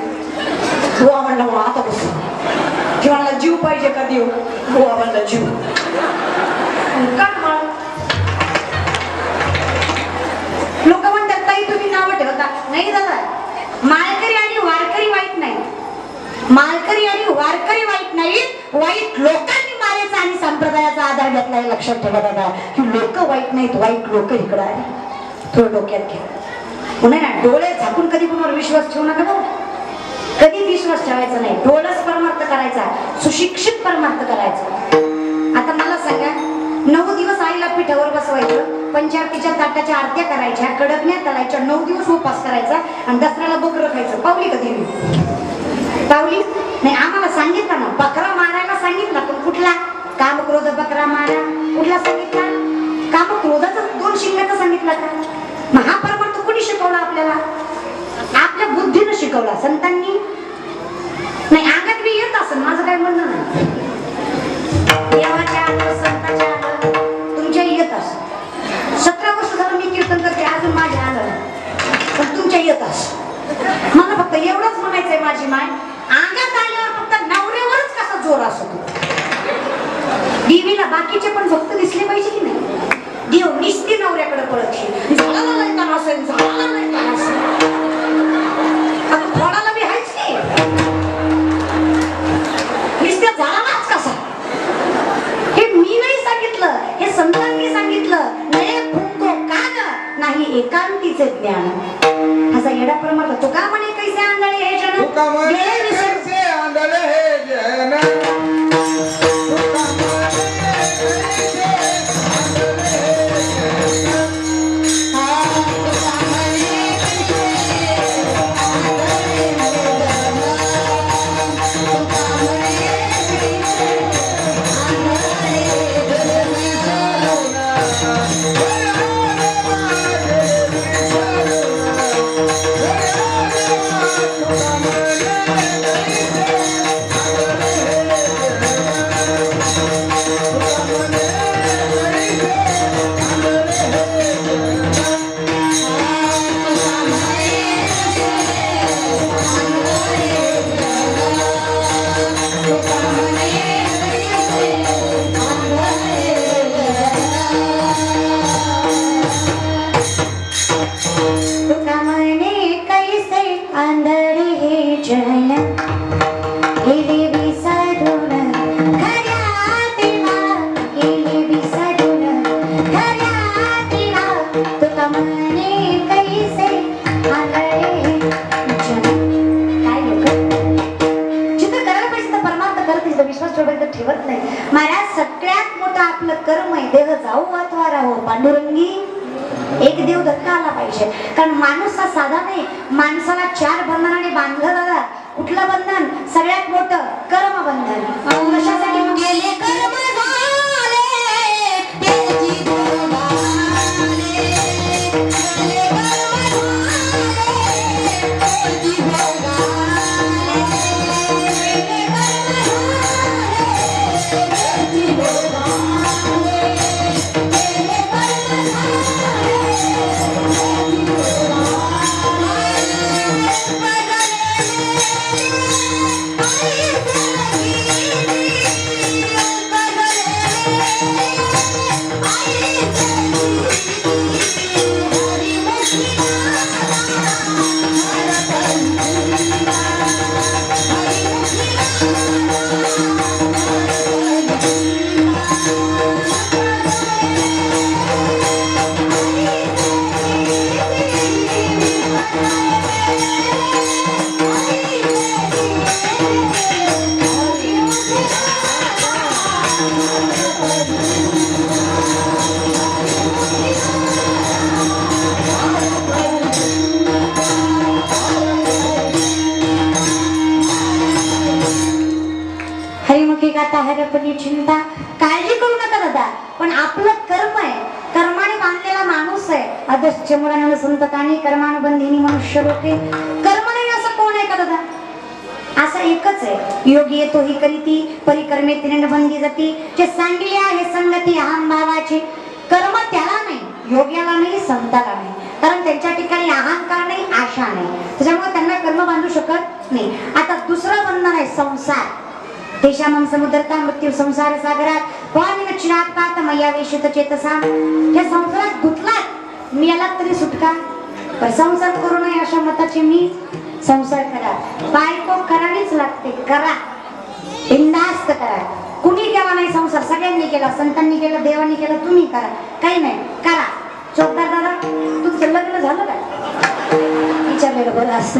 बुवा म्हणला बुवा आता बसून जीवाला जीव पाहिजे का देव, बुवा म्हणला जीव. लोक म्हणतात ताई तुम्ही नाव ठेवता. नाही दादा, मालकरी आणि वारकरी वाईट नाही, मालकरी आणि वारकरी वाईट नाहीत, वाईट लोकांनी मारेचा आणि संप्रदायाचा आधार घेतलाय. लक्षात ठेवा दादा, की लोक वाईट नाहीत, वाईट लोक इकडं आहे. थोडं डोक्यात घ्या. पुन्हा ना, डोळे झाकून कधी कोणावर विश्वास ठेवू नका बघ, कधी विश्वास ठेवायचा नाही. डोळस परमार्थ करायचा, सुशिक्षित परमार्थ करायचा. आता मला सांगा, 9 दिवस आईला पिठावर बसवायचं, पंचारतीच्या ताटाच्या आरत्या करायच्या, कडकण्या तळायच्या, 9 दिवस उपास करायचा आणि दसऱ्याला बकरं खायचं. पावली कधी पावली नाही. आम्हाला सांगितलं ना, बकरा मारायला सांगितलं, पण कुठला? कामक्रोध बकरा मारा कुठला सांगितला? कामक्रोधाचा 2 शिंगाचा सांगितला का? महापरमार्थ कोणी शिकवला आपल्याला? आपल्या बुद्धीनं शिकवला, संतांनी नाही. अंगात मी येत असेल, माझं काय म्हणणं नाही. देवाच्या आलं, संतांच्या आलं, तुमच्या येत असेल. 17 वर्ष झालं मी कीर्तन करते, अजून माझ्या आलं, पण तुमच्या येत असेल. मला फक्त एवढंच म्हणायचंय, माझी माय अंगात आल्यावर फक्त नवऱ्यावरच कसा जोर असतो. देवीला बाकीचे पण भक्त दिसले पाहिजे की नाही? देव निस्ती नवऱ्याकडे पळत झाडाला नाही का नसेल, झाडाला नाही का नसेल, झाडाला बी हायच की निस्त्या झाडालाच कसा. हे मी नाही सांगितलं, हे संतांनी सांगितलं. नाही फुंको कान नाही एकांतीचे ज्ञान. असा येडा प्रमाण तो का म्हणे कैसे आंधळे हे जन, कैसे आंधळे हे जन. पांडुरंगी एक देव धक्का आला पाहिजे. कारण माणूस हा साधा नाही, माणसाला 4 बंधनाने बांधलं दादा. कुठलं बंधन? सगळ्यात मोठं कर्म बंधन. कशासाठी? गेले कर्म बाहेरपणी चिंता, काळजी करू नका दादा. पण आपलं कर्म आहे, कर्माने बांधलेला माणूस आहे. अदश्च मुलांना संततानी कर्मानुबंधिनी मनुष्य लोके. कर्म नाही असं कोण आहे का दादा? असं एकच आहे, योगी येतो ही करीती परिकर्मे तिने बंदी जाती. जे सांगली आहे संगती अहम भावाची. कर्म त्याला नाही, योग्याला नाही, संताला नाही. कारण त्यांच्या ठिकाणी अहंकार नाही, आशा नाही, त्याच्यामुळे त्यांना कर्म बांधू शकत नाही. आता दुसरं बंधन आहे संसार. तेषामं समुद्रता मृत्यू संसार सागरात पावन चिरात पात मया वेशित चेतसा. या संसारात गुंतलात मिळाला तरी सुटका, पण संसार करू नये अशा मताचे मी. संसार करा, बायको करावीच लागते, करा, बिनधास्त करा. कुणी केला नाही संसार, सगळ्यांनी केला, संतांनी केला, देवांनी केला, तुम्ही करा, काही नाही, करा. चौकदार दादा, तुमचं लग्न झालं का? विचारलेलं बरं असतं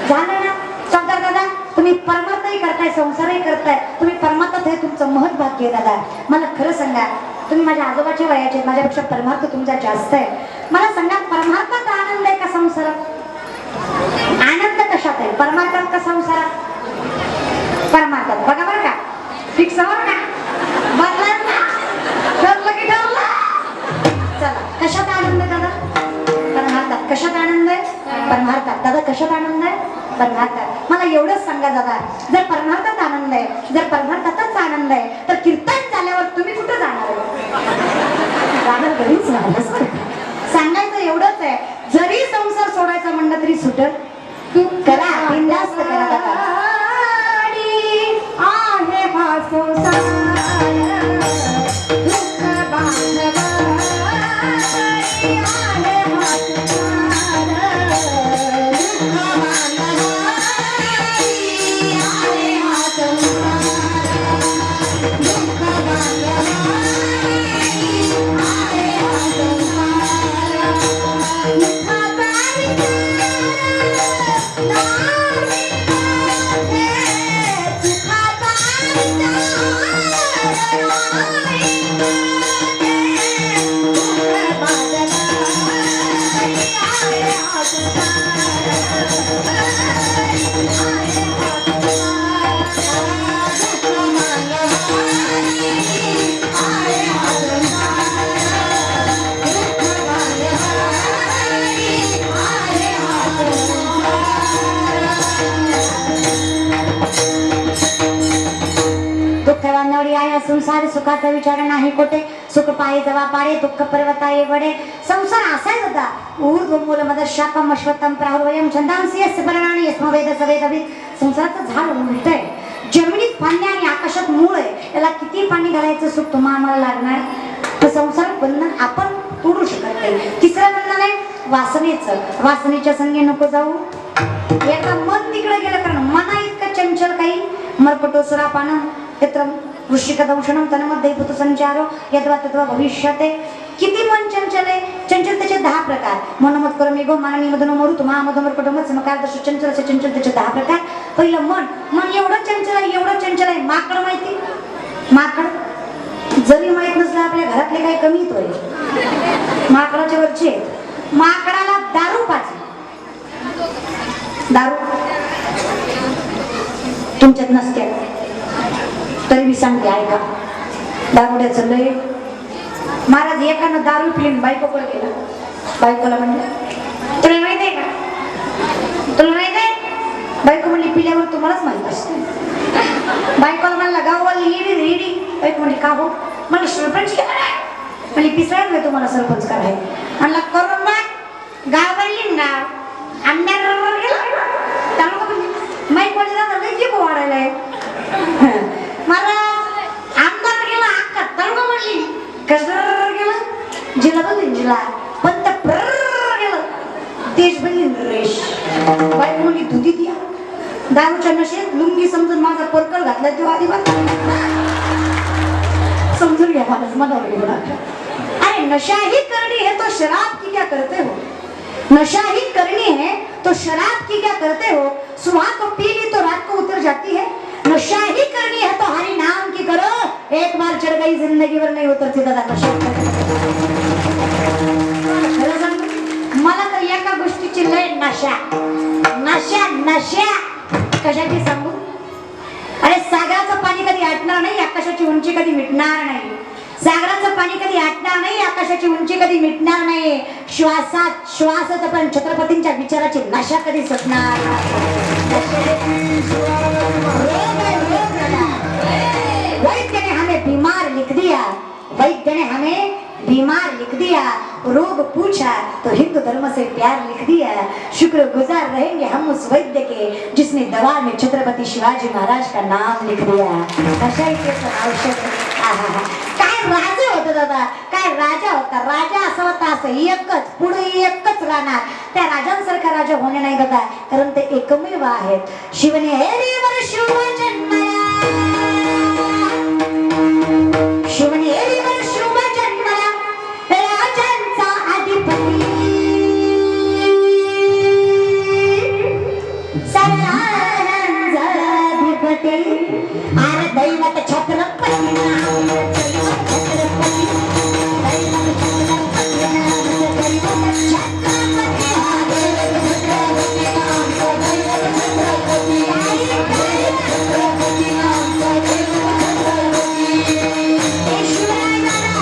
झालं ना? चौकदार दादा, तुम्ही परमार्थही करताय, संसारही करताय, तुम्ही परमार्थात हे तुमचं महत् भाग्य आहे दादा. मला खरं सांगा, तुम्ही माझ्या आजोबाच्या वयाचे, माझ्यापेक्षा परमार्थ तुमचा जास्त आहे. मला सांगा, परमार्थात आनंद आहे का संसारात? आनंद कशात आहे, परमार्थात का संसारात? परमार्थात. बघा बरं का, फिक्स बरं का, बदला ठरलं की ठरलं. चला, कशात आनंद दादा? परमार्थात. कशात आनंद आहे? परमार्थात. दादा कशात आनंद आहे? परमार्थात. मला एवढंच सांगा दादा, जर परमार्थात आनंद आहे, जर परमार्थातच आनंद आहे, तर कीर्तन झाल्यावर तुम्ही कुठं जाणार आहे? जाणार घरीच राहणार. सांगायचं एवढंच आहे, जरी संसार सोडायचा म्हणलं तरी सुटत. तू करा, बिनधास्त करा दादा. आहे हा संसार दुःख बांधवा, आहे हा संसार दुःख बांधवा, आहे हा संसार दुःख बांधवा, आहे हा संसार सुखाचा विचार नाही कोठे, सुख पाये जवा पाडे, दुःख पर्वताये वडे. संसार असाय होता. ऊर्ध्व मूल मदशाकम अश्वत्थम प्राहुर्वयम छंदांसी यस्य पर्णानि यस्म वेद सवेदविद. संसाराचं झाड उलट आहे, जमिनीत फांद्या आणि आकाशात मूळ आहे. याला किती पाणी घालायचं सुख तुम्हाला आम्हाला लागणार. तर संसार बंधन आपण तोडू शकत नाही. तिसरं बंधन आहे वासनेचं. वासनेच्या संगे नको जाऊ. एकदा मन तिकडे गेलं, कारण मना इतकं चंचल काही मरपटो सुरापानं यत्र वृश्चिकदंशनं तन्मध्ये भूत संचारो यद्वा तद्वा भविष्यते. किती मन चंचल आहे. चंचल त्याचे 10 प्रकार. मनोमत कर्मेगो माननी मदनो मरुत महामदमर पटोमत समकार दश चंचल असे चंचल त्याचे 10 प्रकार. पहिलं मन. मन एवढं चंचल आहे, एवढं चंचल आहे. माकड माहिती? माकड जरी माहित नसलं आपल्या घरातले काही कमी येतोय, माकडाच्या वरचे. माकडाला दारू पाहिजे. दारू तुमच्यात नसते तरी मी सांगते, ऐका. दारुड्याचं लय. महाराज एकानं दारू पिलीन बायकोकडे गेला. बायकोला म्हणलं, तुला माहित आहे का? तुला माहित आहे? बायको म्हणली, पिल्यावर तुम्हालाच माहित असते. बायकोला म्हणला, गाववाली येडी रेडी. बायको म्हणली, का हो? म्हणली, सरपंच केला नाही. म्हणली, पिसळायला तुम्हाला सरपंच कराय. म्हणला, करून मग गाववाली ना आमदार गेला. त्यामुळे म्हणजे माईक वाजला तर लई जीभ वाढायलाय. मला आमदार गेला अक्का तळग म्हणली. कसं गेलं? जिला बदलीन जिला. पण त्या गेलं देश बदलीन रेश. बायको म्हणली, दुधी द्या. दारूच्या नशेत लुंगी समजून माझा परकल घातला तो आदिवास. समजून घ्या माणूस मनावर गेला. अरे नशा ही करनी है तो शराब की क्या करते हो? नशा ही करनी है तो शराब की क्या करते हो? सुबह को पी ली तो रात को उतर जाती है. नशा ही करनी है तो हरि नाम की करो. एक बार चढ़ गई जिंदगी भर नहीं उतरती दादा नशा. मला तर एका गोष्टीची लय नशा. नशा नशा कशाची सांगू? अरे सागराचं पाणी कधी आटणार नाही, आकाशाची उंची कधी मिटणार नाही. सागराचं पाणी कधी आटणार नाही, आकाशाची उंची कधी मिटणार नाही. श्वासात श्वासात पण छत्रपतींच्या विचाराची नशा कधी सुटणार वैद्य ने हमें बीमार लिख दिया, वैद्य ने हमें बीमार लिख दिया, रोग पूछा तो हिंदू धर्म से प्यार लिख दिया. शुक्रगुजार रहेंगे हम उस वैद्य के जिसने दवा में छत्रपति शिवाजी महाराज का नाम लिख दिया. काय राजा होता दादा, काय राजा होता. राजा असा होता असं एकच पुढे एकच राहणार. त्या राजांसारखा राजा होणे नाही दादा, कारण ते एकमेव आहेत. शिवने एरीवर शिव जन्मला, शिवने एरीवर शिव जन्मला, राजांचा अधिपती, सर्वांचा अधिपती. आर दैवत छत्रपती नाम, दैवत छत्रपती, दैवत छत्रपती नाम, दैवत छत्रपती, दैवत छत्रपती नाम, दैवत छत्रपती, छत्रपती नाम, दैवत छत्रपती. ईश्वराय दादा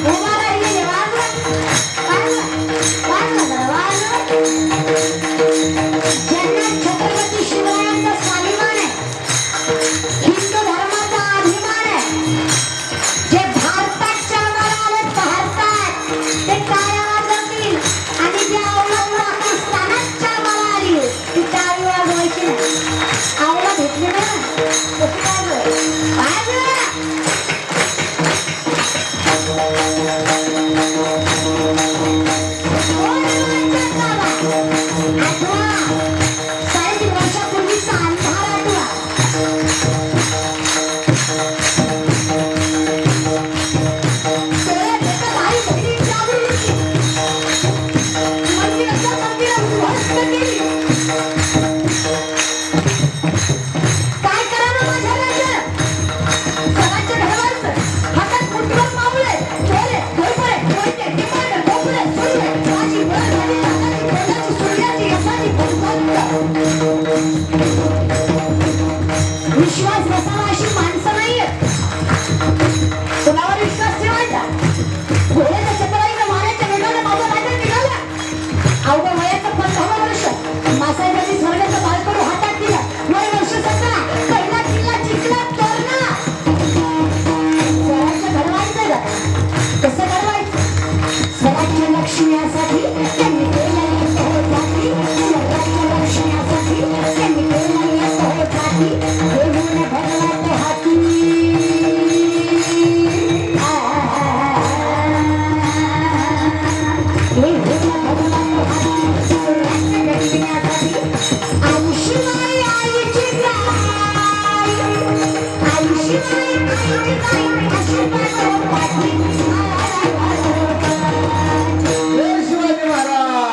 उभा राहिलेले ज्यांना छत्रपती शिवरायांचा स्वाभिमान आहे, हिंदू धर्माचा अभिमान आहे, जे भारताच्या मनाला भारतात ते टाळ्या वाजवतील आणि जे अवलंबून पाकिस्तानाच्या मनाला आली ती टाळी वाजवायची नाही. आवला भेटली ना कशी विश्वास बसावा अशी माणसं नाहीयेत. कुणावर विश्वास ठेवायचा? घोड्याच्या चतुराईनं मारायच्या वेगाने माझा राजा निघाला. अवघ्या वयाचं 15 वर्ष मासाहेबांनी स्वर्गाचं बाळकडू हातात दिलं. वय वर्ष 17 पहिला किल्ला जिंकला तोरणा. स्वराज्य घडवायचं का? कसं घडवायचं? स्वराज्य लक्ष्मीसाठी त्यांनी केलेली सहोजाती, स्वराज्य लक्ष्मीसाठी त्यांनी केलेली सहोजाती. शिवाजी महाराज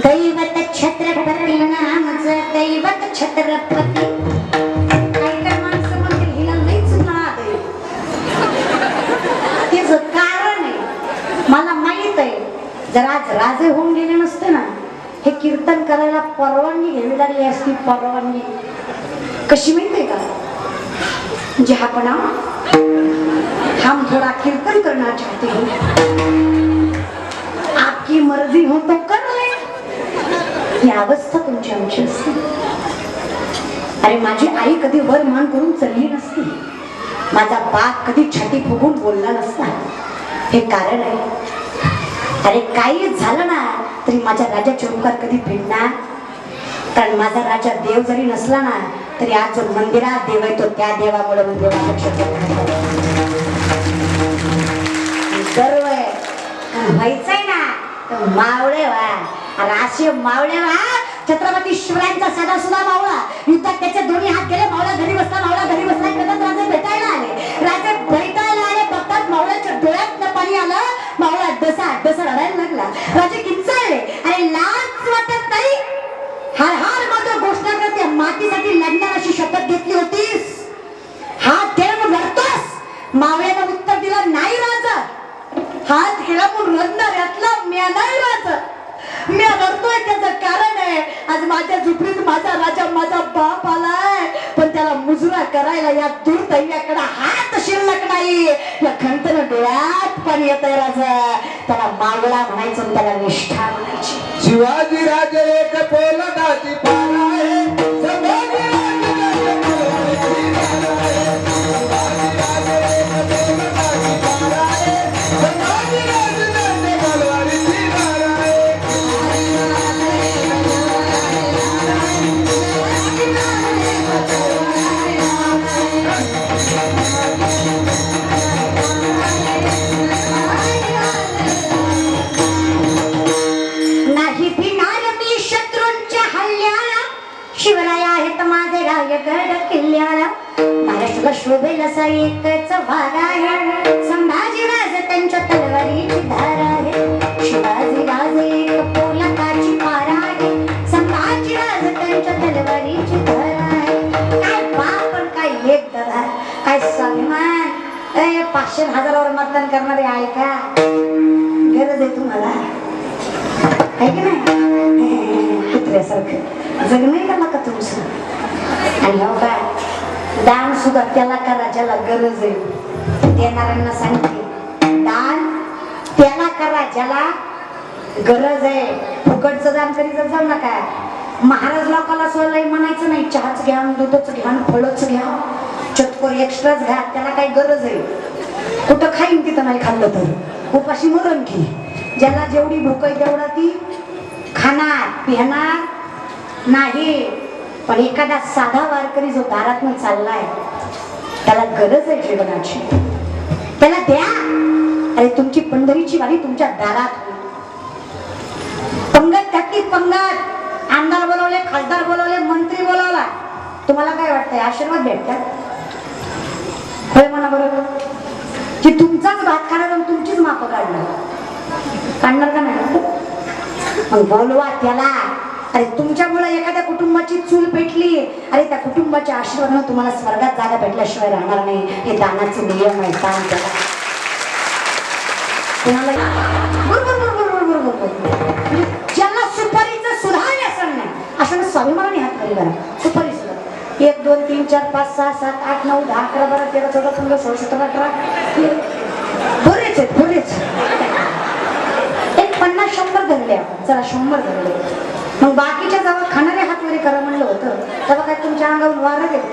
दैवत छत्रपती नामचं दैवत छत्रपती. काही काय माणसं म्हणतील हिला लईच नाद आहे. त्याचं कारण आहे मला माहित आहे. जर आज राजे होऊन गेले नसते ना हे कीर्तन करायला परवानगी घ्यावी लागली असती. परवानगी कशी माहितीये का? जहापना हम थोड़ा कीर्तन करना चाहते हैं, आपकी मर्जी हो तो कर ले. ही अवस्था तुमची आमची असते. अरे माझी आई कधी वर मान करून चलली नसती. माझा बाप कधी छाती फुगून बोलला नसता. हे कारण आहे. अरे काही झालं ना तरी माझ्या राजाचे उपकार कधी फेडणार. कारण माझा राजा देव जरी नसला ना तरी आज जो मंदिरात देव आहे तो त्या देवामुळे गर्व आहे. व्हायचंय ना तर मावळे व्हा. असे मावळे व्हा. छत्रपती शिवरायांचा साधा सुद्धा मावळा युद्धात त्याचे दोन्ही हात गेले. मावळा घरी बसला. मावळा घरी बसला. कदाच राजे भेटायला आले. राजे भेटायला आले बघतात मावळ्याच्या डोळ्यात पाणी आलं. मावळा डसा डसा रडायला लागला. राजे किंचाळले. अरे लाज वाटत नाही. हार हार मात्र घोषणा करते मातीसाठी लढणार अशी शपथ घेतली होतीस. हात ठेवून लढतोस. मावळ्यानं उत्तर दिलं नाही राजा. हात केला म्हणून रडणार यातला म्या नाही राजा. मी रडतोय त्याचं कारण आहे आज माझ्या झुपडीत माझा राजा माझा बाप आलाय. पण त्याला मुजरा करायला या दुर्दैव्याकडे हात शिल्लक नाही. या खंतन डोळ्यात पाणी येत आहे राजा. त्याला मावळा म्हणायचं त्याला निष्ठा म्हणायची. शिवाजी राजे एक पोलादाची पारा आहे. संभाजी राजे मलवारीची धारा आहे. शिवाजी राजे एक पोलादाची पारा आहे. संभाजी राजे मलवारीची धारा आहे. नाही भिणार मी शत्रूंच्या हल्ल्याला. शिवराय आहेत माझे रायगड किल्ल्याला. महाराष्ट्राला शोभेल असा एकच वार आहे. संभाजीराज त्यांच्या तलवारीची धार आहे. शिवाजीराज एक पोलादाची पार आहे. संभाजीराज त्यांच्या तलवारीची धार आहे. काय बाप पण काय एक दादा काय स्वाभिमान. 500,000वर मतदान करणारे आहे का? गरज आहे तुम्हाला आहे की नाही? कुत्र्यासारखं जग नाही का नका तुमचं. आणि हो का दान सुद्धा त्याला करा ज्याला गरज आहे. देणाऱ्यांना सांगते दान त्याला करा ज्याला गरज आहे. फुकटचं दान करीत जाऊ नका. महाराज लोकांना सोडलंय म्हणायचं नाही. चहाच घ्या दूधच घ्या फळच घ्या चतकोर एक्स्ट्राच घ्या. त्याला काही गरज आहे. कुठं खाईन तिथं नाही खाल्लं तर उपाशी मरण की. ज्याला जेवढी भूक आहे तेवढा ती खाणार पिणार नाही. पण एखादा साधा वारकरी जो दारातून चाललाय त्याला गरज आहे जीवनाची. त्याला द्या. अरे तुमची पंढरीची वारी तुमच्या दारात पंगत घातली. पंगत आमदार बोलवले खासदार बोलवले मंत्री बोलवला. तुम्हाला काय वाटतंय आशीर्वाद भेटतात? होय म्हणा बरोबर की तुमचाच भात खाणार आणि तुमचीच माप काढणार का नाही? मग बोलवा त्याला. अरे तुमच्यामुळे एखाद्या कुटुंबाची चूल पेटली. अरे त्या कुटुंबाच्या आशीर्वादाने तुम्हाला स्वर्गात जागा भेटल्याशिवाय राहणार नाही. हे दानाचे नियम आहे. दान त्याला ज्याला सुपारीचं सुद्धा व्यसन नाही असं स्वाभिमानाने हात खाली करा. सुपारी सुद्धा 1 2 3 4 5 6 7 8 9 10 11 12 13 14 15 16 17 18 बरेच आहेत बरेच. 50-100 धरले आपण. चला 100 धरले. मग बाकीच्या जेव्हा खाणारे हात वरी करा म्हणलं होतं तेव्हा काय तुमच्या अंगावर वारं गेलं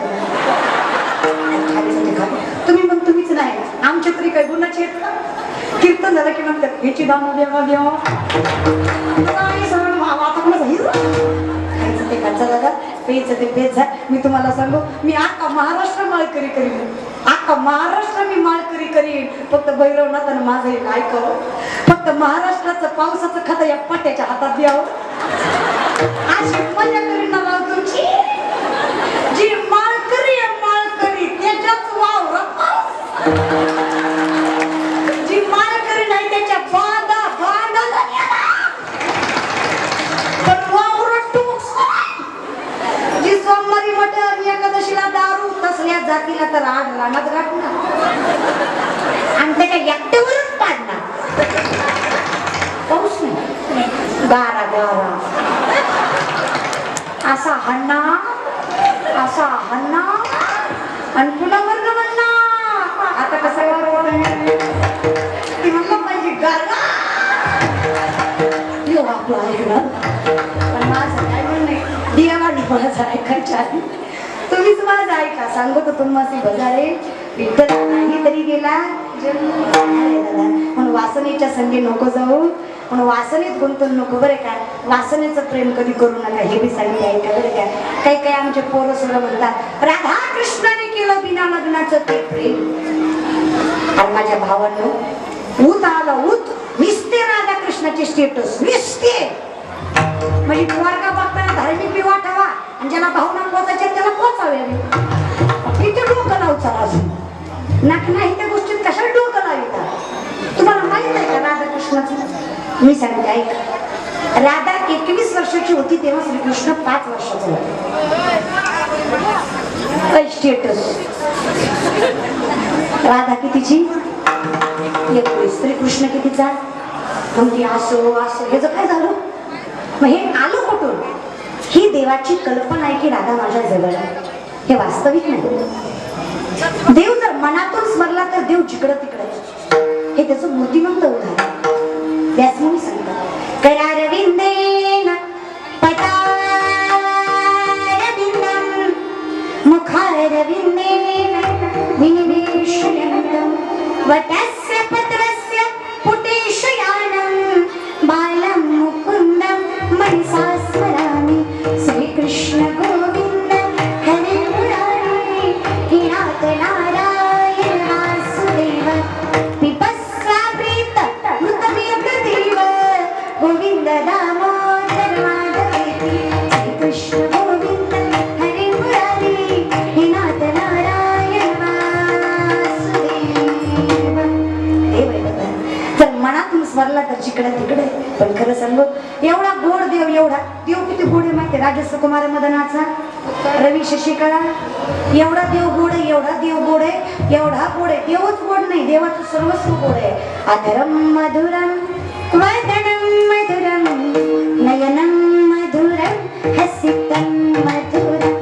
तुम्ही मग तुम्हीच नाही. आमच्या तरी काही गुणाचे आहेत का? कीर्तन झालं की म्हणतात ह्याची दाम देवा देवा खायचं ते खायचं दादा पेचं ते पेच झालं. मी तुम्हाला सांगू मी अख्खा महाराष्ट्र माळकरी करीन. अख्खा महाराष्ट्र मी माळकरी करीन. फक्त भैरवनाथ आणि माझं एक ऐकावं. फक्त महाराष्ट्राचं पावसाचं खातं या पट्ट्याच्या हातात द्यावं. अशी मजा करीन ना भाऊ तुमची. जी माळकरी आहे माळकरी त्याच्याच वावर. जी माळकरी नाही त्याच्या बांधा बांधा तर रानात गाठणार आणि त्याच्या एकट्यावरच पाडणार. पाऊस नाही, गारा गारा असा हन्ना आणि पुन्हा वर्ण म्हणणार. आता कसं ती म्हणलं पाहिजे गारा यो आपला ऐकलं. पण माझं काय म्हणणं देवा माझं ऐकायचं आहे, तुम्हीच माझं ऐका. सांगतो तुम्हाला बजारे विठ्ठल नाही तरी गेला म्हणून वासनेच्या संगी नको जाऊ, म्हणून वासनेत गुंतून नको बरे काय. वासनेचं प्रेम कधी करू नका हे बी सांगितलं ऐका बरे काय. काही काही आमचे पोरं सुद्धा म्हणतात राधा कृष्णाने केलं बिना लग्नाचं ते प्रेम. आणि माझ्या भावांनो ऊत आला ऊत निसते राधा कृष्णाचे स्टेटस निसते. म्हणजे पोरगा बघताना धार्मिक बी वाटावा आणि ज्याला भावना पोचायच्या त्याला पोचावे. इथे डोकं लावचा अजून नाही त्या गोष्टीत कशाला डोकं लाविता. तुम्हाला माहित आहे का राधाकृष्णाचं? मी सांगते ऐक. राधा 21 वर्षाची होती तेव्हा श्रीकृष्ण 5 वर्षाचा होता. स्टेटस राधा कितीची? 21. श्रीकृष्ण कितीचा? म्हणजे असो ह्याचं काय झालं? मग हे आलं कुठून? ही देवाची कल्पना आहे की राधा माझ्या जवळ आहे. हे वास्तविक नाही. देव जर मनातून स्मरला तर देव जिकडं तिकडं. हे त्याचं मूर्तिमंत उदाहरण. व्यासमुनी सांगतात करारविंदेन पटारविंदम मुखारविंदेन विनिवेशयन्तं वटस्य पत्रस्य पुटेशयानं बालं मुकुन्दं मनसा स्मरामि. श्रीकृष्ण गोविन्द हरे मुरारी हे नाथ नारायण वासुदेव पिपस्वाप्रीत मृतमेकदेव गोविंद दामोदर माधवेति. श्रीकृष्ण गोविन्द हरे मुरारी हे नाथ नारायण वासुदेव. जर मनातून स्मरला तर जिकडे तिकडे. पण खरं सांगू एवढा गोड देव, एवढा देव किती गोड आहे माहिती? राजस्व कुमार मदनाचा रवी शशिकळा एवढा देव गोड आहे, एवढा देव गोड आहे, एवढा गोड आहे. देवच गोड नाही, देवाचं सर्वस्व गोड आहे. अधरम मधुरम वदनम मधुरम नयनम मधुरम हसितम मधुरम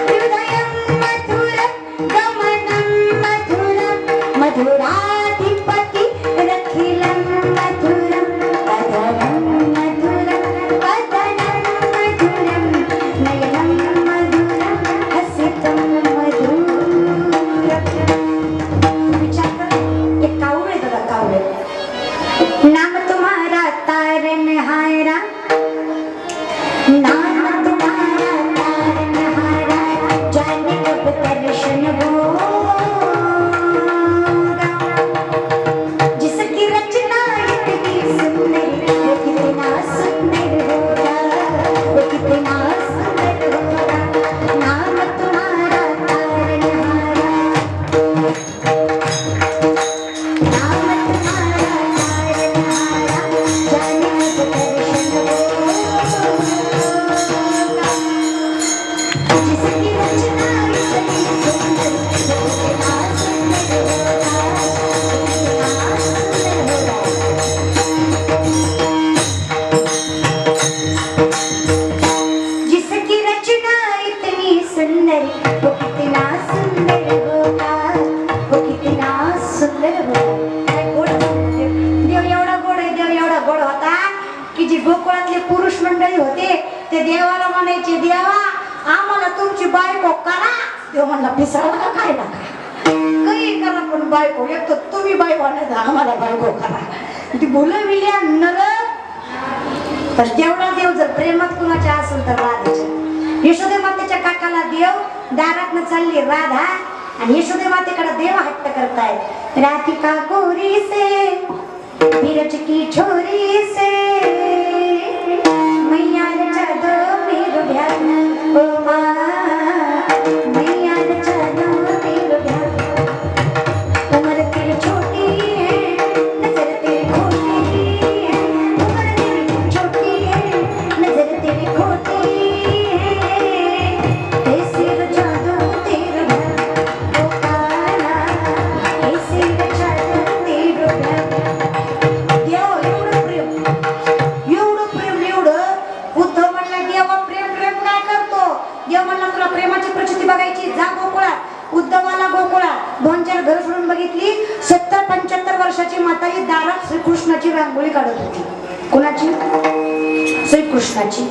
हृदयम मधुरम गमनम मधुरम मधुराधिपति रखिलं मधुरम अधरम मधुरम वदनम मधुरम नयनम मधुरम हसितम मधुरम. विचार कर, एक कावळे बघा कावळे. नाम तुम्हारा तारनहारा, नाम तुम्हारा तारनहारा, जाने कब दर्शन होगा. जिसकी रचना इतनी सुंदर वो कितना सुंदर होगा, वो कितना सुंदर होगा. नाम तुम्हारा तारनहारा, नाम तुम्हारा तारनहारा, जाने कब दर्शन होगा. जिसकी रचना इतनी सुंदर वो कितना सुंदर होगा, कितना सुंदर होगा. जिसकी रचना इतनी सुंदर वो कितना सुंदर होगा, वो कितना सुंदर होगा. काय गोड देव. देव एवढा गोड आहे, देव एवढा गोड होता की जी गोकुळातले पुरुष मंडळी होते ते देवाला म्हणायचे देवा आम्हाला तुमची बायको करा. देव म्हणला पिसाळा काय नका काही करा पण बायको एक तर तुम्ही बायको नाही आम्हाला बायको करा. ती बोलविल्या नर. तर तेवढा देव जर प्रेमात कुणाच्या असेल तर राधाच्या. यशोदे मातेच्या काकाला देव दारातनं चालली राधा आणि यशोदे मातेकडे देव हट्ट करतायत. राधिका गोरी से नीरज की छोरी से मैया दो मेरे ध्यान ओ माँ, मैया दो मेरे ध्यान. उम्र तेरी छोटी है नजर तेरी खोटी है, उम्र तेरी छोटी है नजर तेरी खोटी है. ऐसे रचा दो तेरे ध्यान ओ माँ. देव म्हणला तुला प्रेमाची प्रचिती बघायची, जा गोकुळात. उद्धवाला गोकुळात 2-4 घर सोडून बघितली. 70-75 वर्षाची म्हातारी दारात श्रीकृष्णाची रांगोळी काढत होती. कोणाची? श्रीकृष्णाची.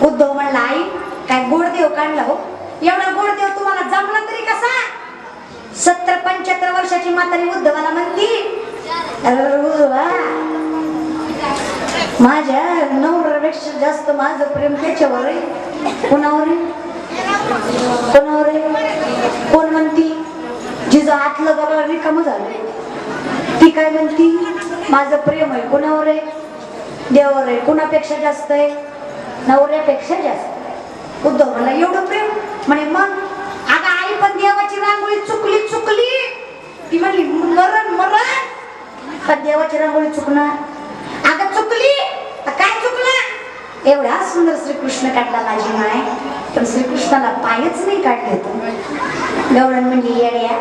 उद्धव म्हणला आई काय गोड देव काढला हो, एवढा गोड देव तुम्हाला जमला तरी कसा? 70-75 वर्षाची म्हातारी उद्धवाला म्हणती, उद्धवा माझ्या नवऱ्यापेक्षा जास्त माझं प्रेम त्याच्यावर आहे. कोणावर आहे? कोणावर आहे? कोण म्हणती? जिचं आतलं गबाळ रिकामं झालं ती काय म्हणती? माझं प्रेम आहे कोणावर आहे? देवावर आहे. कोणापेक्षा जास्त आहे? नवऱ्यापेक्षा जास्त. उद्धव म्हणला एवढं प्रेम? म्हणे मग अगं आई पण देवाची रांगोळी चुकली. ती म्हणली मरण पण देवाची रांगोळी चुकणार? अगं चुकली काय चुकलं? एवढा सुंदर श्रीकृष्ण काढला माझी माय, पण श्रीकृष्णाला पायच नाही काढले. गवळण म्हणजे येड्या,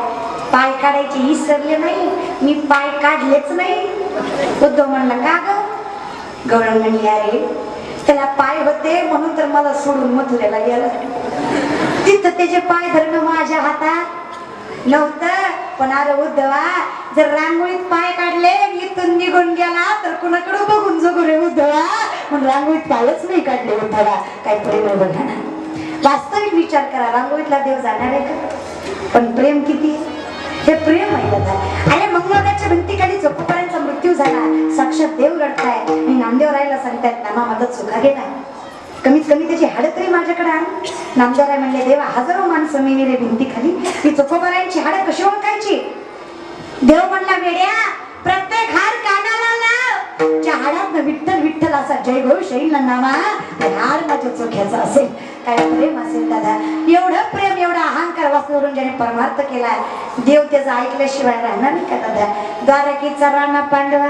पाय काढायचे विसरले नाही, मी पाय काढलेच नाही. उद्धव म्हणला का ग? गवळण म्हणली अरे त्याला पाय होते म्हणून तर मला सोडून मथुरेला गेला. तिथं त्याचे पाय धरणं माझ्या हातात नव्हतं. पण अरे उद्धवा जर रांगोळीत पाय काढले इथून निघून गेला तर कुणाकडे बघून जगू रे उद्धवा, म्हणून रांगोळीत पायच नाही काढले. उद्धवा काय प्रेम आहे बघा ना. वास्तविक विचार करा, रांगोळीतला देव जाणार आहे का? पण प्रेम किती? हे प्रेम आहे दादा. अरे मंगळवारच्या भिंतीखाली झोपपर्यंत मृत्यू झाला, साक्षात देव रडताय आणि नामदेवरायला सांगतायत नामा मदत सुखा गेला, कमीत कमी त्याची हाडं तरी माझ्याकडे आण. नामदेवराय म्हणले देवा हजारो माणसं मेली रे भिंतीखाली, ती चोखोबारायांची हाडं कशी ओळखायची? देव म्हणला वेड्या प्रत्येक हाड कानाला लाव, ज्या हाडात विठ्ठल विठ्ठल असा जय घोष येईल ना नामा, हाड माझ्या चोख्याचा असेल. काय प्रेम असेल दादा, एवढं प्रेम एवढा अहंकार वाचवून ज्याने परमार्थ केलाय देव त्याचं ऐकल्याशिवाय राहणार नाही का दादा? द्वारकेचा राणा पांडवा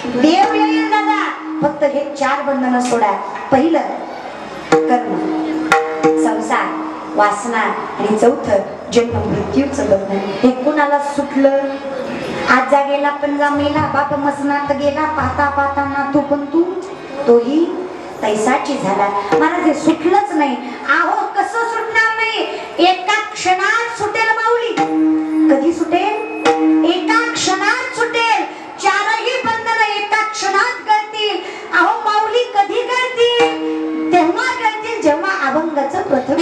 देव येईल दादा, फक्त हे 4 बंधनं सोडा. पहिलं कर्म, संसार, वासना आणि चौथं जन्म मृत्यूचं बंधन. हे कुणाला सुटलं? आज जागेला पंजा मेला, बाप मसनात गेला, पाहता पाहताना तू पण तोही तैसाची झाला. महाराज हे सुटलंच नाही. आहो कसं सुटणार नाही? एका क्षणात सुटेल माऊली. कधी सुटेल? एका क्षणात सुटेल. 4ही बंधनं एका क्षणात करतील. अहो माऊली कधी करतील? तेव्हा करतील जेव्हा अभंगाचं प्रथम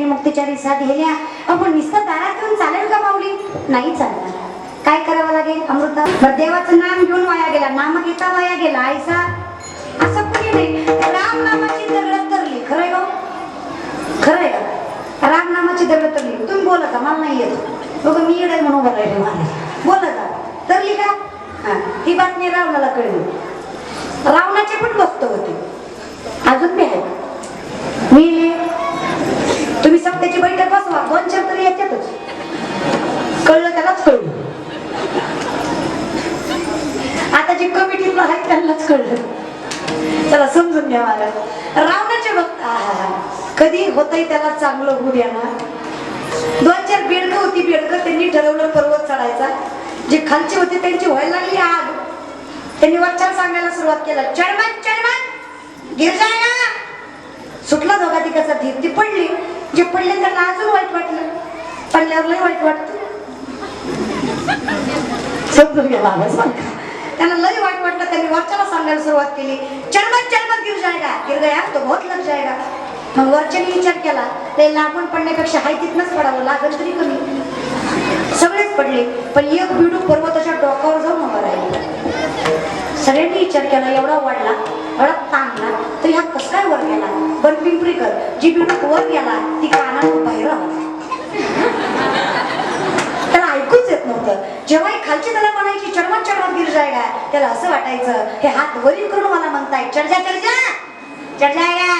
मुक्तीच्या साथ गेल्या. आपण नुसतं दारात येऊन चालेल का माऊली? नाही चालणार. काय करावं लागेल? अमृता देवाचं नाम घेऊन वाया गेला, नाम घेता वाया गेला. आयसा असं कुणी नाही. राम नामाची दगड तरली. खरंय का? खरंय का? राम नामाची दगड तरली. तुम्ही बोला का? मला नाही येत बघ, मी येडे म्हणून उभं राहिले. मला बोला का? तरली का? हा, ही बातमी रावणाला कळली. रावणाचे पण भक्त होते, अजून बी आहे. मी तुम्ही सत्याची बैठक बसवा, 2-4 तरी येतातच. कळलं त्यालाच कळलं. आता जे कमिटीला आहेत त्यांनाच कळलं. चला समजून घ्या मला. रावणाचे भक्त कधी होतंय त्याला चांगलं होऊ द्या ना. 2-4 बेडकं होती. बेडकं त्यांनी ठरवलं पर्वत चढायचा. जे खालचे होते त्यांची व्हायला लागली आग. त्यांनी वचन सांगायला सुरुवात केला, चढमन चढमन गिर जायगा. सुटला दोघा तिकाचा धीर. ती पडली. जे पडले त्यांना अजून वाईट वाटलं. पडल्यावर लय वाईट वाटतं. समजून घ्या बाबा सांगा. त्यांना लय वाईट वाटलं. त्यांनी वरच्याला सांगायला सुरुवात केली, चढमन चढमन गिर जायगा. गिर गया तो बहुत लग जाएगा. मग वरच्याने विचार केला, ते लागून पडण्यापेक्षा हाय तिथनच पडावं, लागल तरी कमी. सगळेच पडले, पण एक बिडू पर्वताच्या डोकावर जाऊन उभा राहिला. सगळ्यांनी विचार केला, एवढा वाढला, एवढा ताणला, तर ह्या कस काय वर गेला? पण पिंपरीकर जी बिडूक वर गेला ती कानात बाहेर आला. त्याला ऐकूच येत नव्हतं. जेव्हा खालची त्याला म्हणायची चढमन चढमन गिर जायगा, त्याला असं वाटायचं हे हात वरील करून मला म्हणताय चढ जा चढ जा चढ जायगा.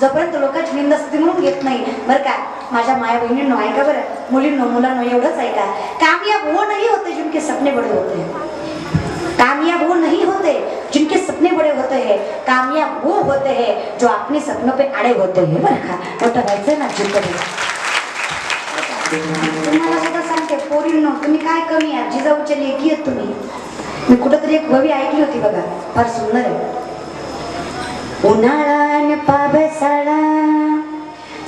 जोपर्यंत लोकांची निंदास्तुती म्हणून घेत नाही. बरं का माझ्या माया बहिणींनो, ऐका बरं, मुलींनो मुलांनो, एवढंच ऐका. कामयाब वो नहीं होते जिनके सपने बड़े होते हैं. कामयाब वो नहीं होते जिनके सपने बड़े होते हैं. कामयाब वो होते हैं जो अपने सपनों पे अड़े होते हैं. बरं का, मोठं व्हायचं ना जिंकत. तुम्हाला सुद्धा सांगते पोरींनो, तुम्ही काय कमी आहे? जिजाऊच्या लेकी आहेत तुम्ही. मी कुठंतरी एक कवी ऐकली होती बघा, फार सुंदर आहे. उन्हाळा न पावसाळा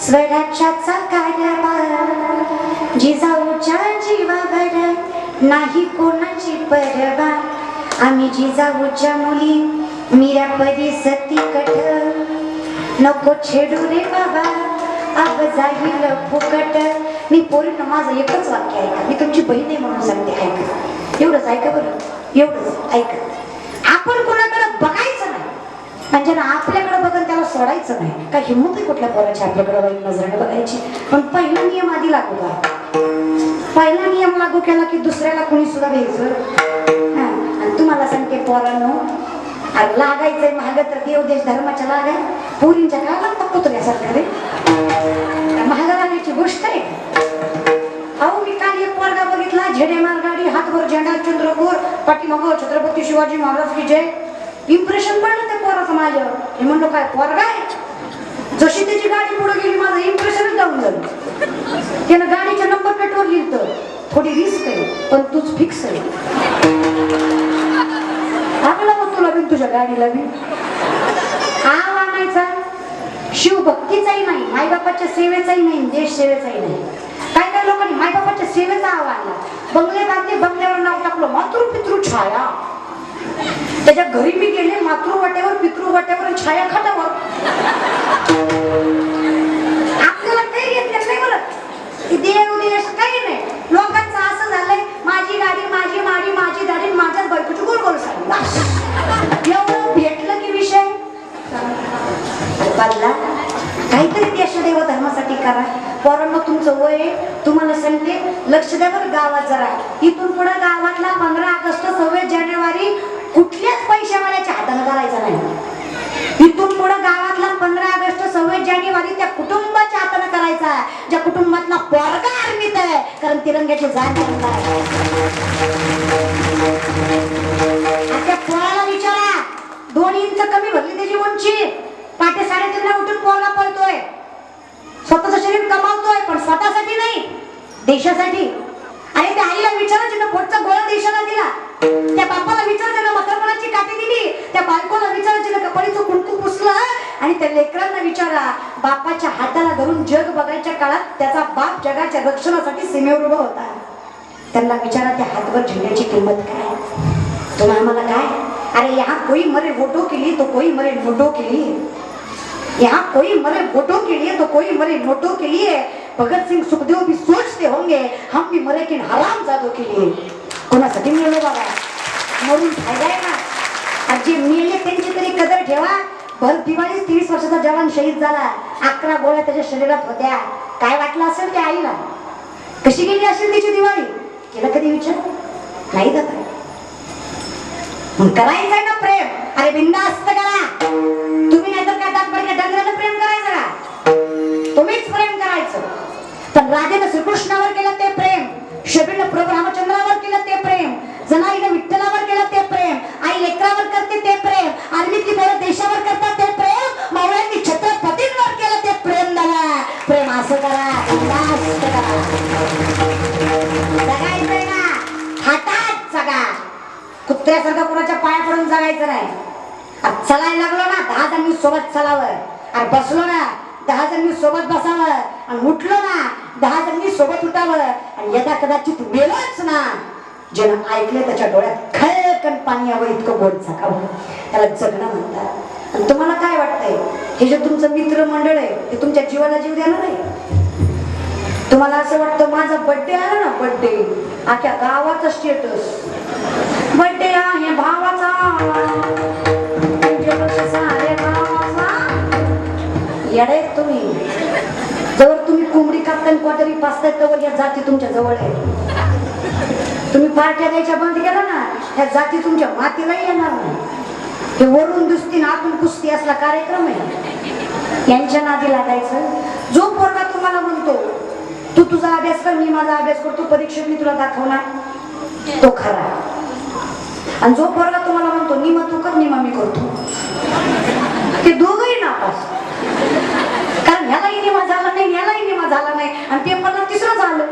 स्वराज्याचा कारभार, जिजाऊच्या जीवावर नाही कोणाची परवा. आम्ही जिजाऊच्या मुली मीरा परिसती कठ, नको छेडू रे बाबा अब जाईल फुकट. मी पोरींना माझं एकच वाक्य ऐका, मी तुमची बहीण आहे म्हणून सांगते, ऐका. एवढंच ऐका बरं, एवढंच ऐका. आपण कोणाकडे बघायचं नाही, म्हणजे ना आपल्याकडे बघून त्याला सोडायचं नाही. काय हिंमत आहे कुठल्या पोराची आपल्याकडे वाईट नजरेने बघायची? पण पहिला नियम आधी लागू का? पहिला नियम लागू केला की दुसऱ्याला कोणी सुद्धा घ्यायचं. आणि तुम्हाला सांगते पोरांनो, लागायचंय महाग तर देव देश धर्माच्या लागाय. पोरींच्या काय लागतात कुत्र्यासारखं रे? महाग लागायची गोष्ट आहे. अहो मी काल एक पोरगा बघितला, झेडेमार गाडी, हातवर झेंडा, चंद्रकोर, पाठीमागं छत्रपती शिवाजी महाराज की जय. इम्प्रेशन पडलं त्या पोराचं माझ्यावर. मी म्हणलो काय पोरगा आहे? जशी त्याची गाडी पुढे गेली माझं इम्प्रेशनच डाऊन झालं. त्यानं गाडीच्या नंबर प्लेटवर लिहिलं, थोडी रिस्क आहे पण तूच फिक्स आहे. आपला मग तुला बी तुझ्या गाडीला बी आव आणायचा. शिवभक्तीचाही नाही, मायबापाच्या सेवेचाही नाही, देश सेवेचाही नाही. काय काय लोकांनी मायबापाच्या सेवेचा आव आणला. बंगले बांधले, बंगल्यावर नाव टाकलं मातृ पितृ छाया. त्याच्या घरी मी गेले, मातृवाट्यावर पितृवाट्यावर छाया खाटावर. आपल्याला काही घेतलं नाही बरं. देव देश काही नाही. लोकांचं असं झालंय, माझी गाडी, माझी माडी, माझी दाढी, माझ्याच बायकोची गोल गोल सांग. एवढं भेटलं की विषय बदला. काहीतरी देशदेव धर्मासाठी करा. पोरांनो तुमचं वय, तुम्हाला सांगते लक्ष द्या बरं गावात जरा. इथून पुढे गावातला 15 ऑगस्ट 26 जानेवारी कुठल्याच पैशावाल्याच्या हाताने करायचा नाही. इथून पुढे गावातला 15 ऑगस्ट 26 जानेवारी त्या कुटुंबाच्या हाताने करायचा, ज्या कुटुंबातला पोरगा आर्मीत आहे. कारण तिरंग्याची जाण आहे. त्या पोराला विचारा, 2 इंच कमी भरली त्याची उंची, पाटे 3.5 उठून पोरगा पळतोय. स्वतःचं शरीर कमावतोय पण स्वतःसाठी नाही, देशासाठी. अरे त्या आईला विचारा जिनं पोटचा गोळा देशाला दिला. त्या बापाला विचारा ज्यानं म्हातारपणाची काठी दिली. त्या बायकोला विचारा जिनं कपाळीचं कुंकू पुसलं. आणि त्या लेकरांना विचारा, बापाच्या हाताला धरून जग बघायच्या काळात त्याचा बाप जगाच्या रक्षणासाठी सीमेवर उभा होता. त्यांना विचारा त्या हातवर झेंड्याची किंमत काय? तुम्हाला मला काय? अरे यहाँ कोई मरे वोटों के लिए तो कोई मरे नोटों के लिए. यहाँ कोई मरे वोटों के लिए तो कोई मरे नोटों के लिए। भगत सिंह सुखदेव भी सोचते होंगे हम भी मरे की हरामजादों के लिए। कोणासाठी मेलो बाबा, मरून फायदा आहे ना? आज जे मेले त्यांची तरी कदर ठेवा. भर दिवाळी 30 वर्षाचा जवान शहीद झाला, 11 गोळ्या त्याच्या शरीरात होत्या. काय वाटलं असेल त्या आईला? कशी गेली असेल तिची दिवाळी? केला कधी विचार? नाही जात. करायचंय ना प्रेम, अरे बिंदास्त करा. तुम्ही नाही तर काय तात्पर्य डंगरानं प्रेम करायचं का? तुम्हीच प्रेम करायचं. पण राजेनं श्रीकृष्णावर केलं ते प्रेम, शबरीनं प्रभू रामचंद्रावर केलं ते प्रेम, जनाईनं विठ्ठलावर केलं ते प्रेम, आई लेकरावर करते ते प्रेम, आर्मीतली पोरं देशावर करतात ते प्रेम, मावळ्यांनी छत्रपतींवर केलं ते प्रेम. दादा प्रेम असं करा, बिंदास्त करा. जगायचंय ना, थाटात जगा. कुत्र्यासारखं कोणाच्या पाया पडून जगायचं नाही. चलायला लागलो ना 10 जण सोबत चलावं, आणि बसलो ना 10 जण सोबत बसावं, आणि उठलो ना 10 जण सोबत उठावं. आणि यदा कदाचित मेलोच ना, ज्यानं ऐकले त्याच्या डोळ्यात खळकन पाणी यावं इतकं गोड जगावं, त्याला जगणं म्हणतात. आणि तुम्हाला काय वाटतंय, हे जे तुमचं मित्र मंडळ आहे ते तुमच्या जीवाला जीव देणार नाही? तुम्हाला असं वाटतं माझा बर्थडे आला ना, बर्थडे अख्ख्या गावाचा स्टेटस, बर्थडे आहे भावाचा, येडे तुम्ही. जवळ तुम्ही कोंबडी कापताना क्वाटरी पाचताय तवर या जाती तुमच्या जवळ आहे. तुम्ही पार्ट्या द्यायच्या बंद केला ना, ह्या जाती तुमच्या मातीलाही येणार नाही. हे वरून दुसती ना आपण कुस्ती असला कार्यक्रम आहे, यांच्या नादी लागायचं. जो पोरगा तुम्हाला म्हणतो तू तुझा अभ्यास कर, मी माझा अभ्यास करतो, परीक्षेत मी तुला दाखवणार, तो खरा. आणि जो पोरगा तुम्हाला म्हणतो निमा तू कर निमा मी करतो, ते दोघंही नापास. कारण ह्यालाही निमा झाला नाही, ह्यालाही निमा झाला नाही, आणि पेपरला तिसरं झालं.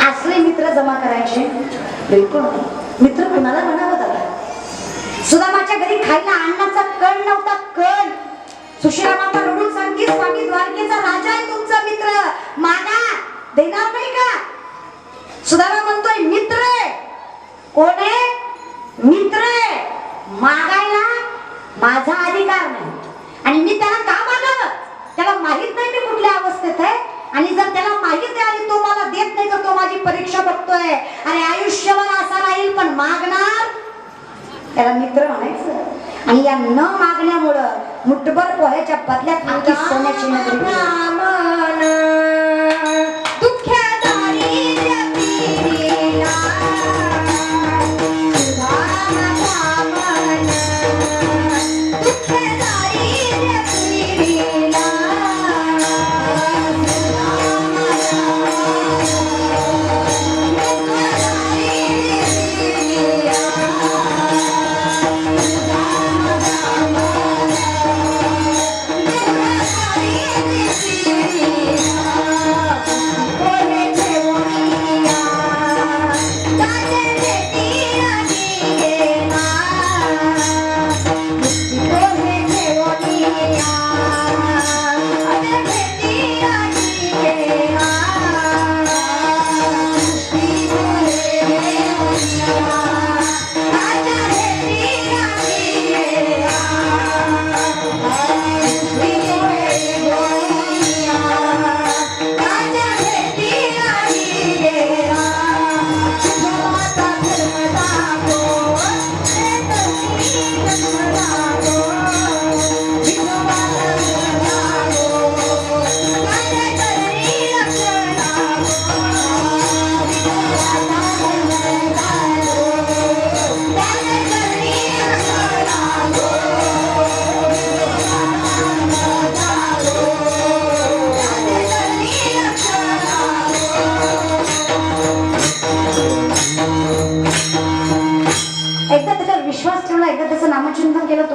असले मित्र जमा करायचे बिलकुल नाही. मित्र कुणाला म्हणावं दादा? सुदामाच्या घरी खायला अन्नाचा कण नव्हता, कण. सुशिला माता रडून सांगते स्वामी द्वारकेचा राजा आहे तुमचा मित्र, मागा देणार नाही का? सुदामा म्हणतोय मित्र आहे. कोण आहे? मित्र आहे. मागायला माझा अधिकार नाही, आणि मी त्याला का मागावं? त्याला माहित नाही मी कुठल्या अवस्थेत आहे, आणि जर त्याला माहित आहे आणि तो मला देत नाही तर तो माझी परीक्षा बघतोय, आणि आयुष्यभर असा राहील. पण मागणार त्याला मित्र म्हणायचं. आणि या न मागण्यामुळं मुठभर पोह्याच्या बदल्यात आमची सोन्याची नगरी.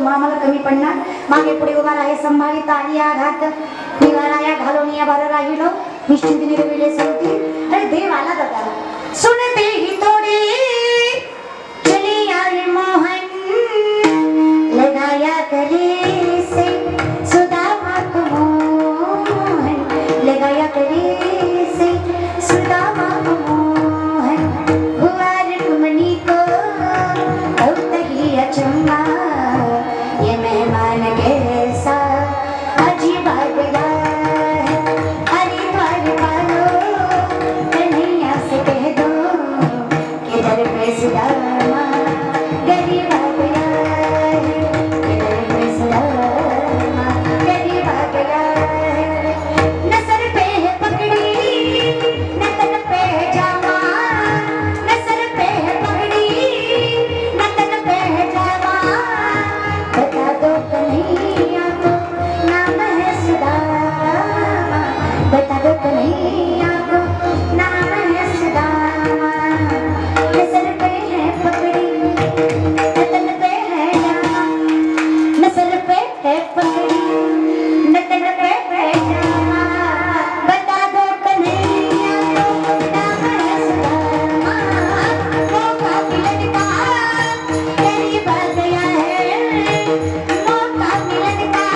आम्हाला कमी पडणार. मागे पुढे उभा राहे संभाळी ताली आघात निवाराया घालून या बार राहिलो निश्चिंत निर्विले सवती. अरे देव आला दादा. सुनते ही थोडी चली आए मोहन लगाया करे से सुदामा को मोहन लगाया करे से सुदामा को मोहन हुआ रुक्मणी को बहुत ही अचंभा ये मेहमान कैसा में सुदामा गरीब आ गया है, के दर में सुदामा गरीब आ गया है। न सर पे है पगड़ी न तन पे है जामा, न सर पे है पगड़ी न तन पे है जामा, बता दो कन्हैया को नाम है सुदामा, बता दो कन्हैया को नाम है सुदामा। न सर पे है पगड़ी न तन पे है जामा, न सर पे है पगड़ी न तन पे है जामा, बता दो कन्हैया को नाम है सुदामा। मौका मिलन का करीब आ गया है, मौका मिलन का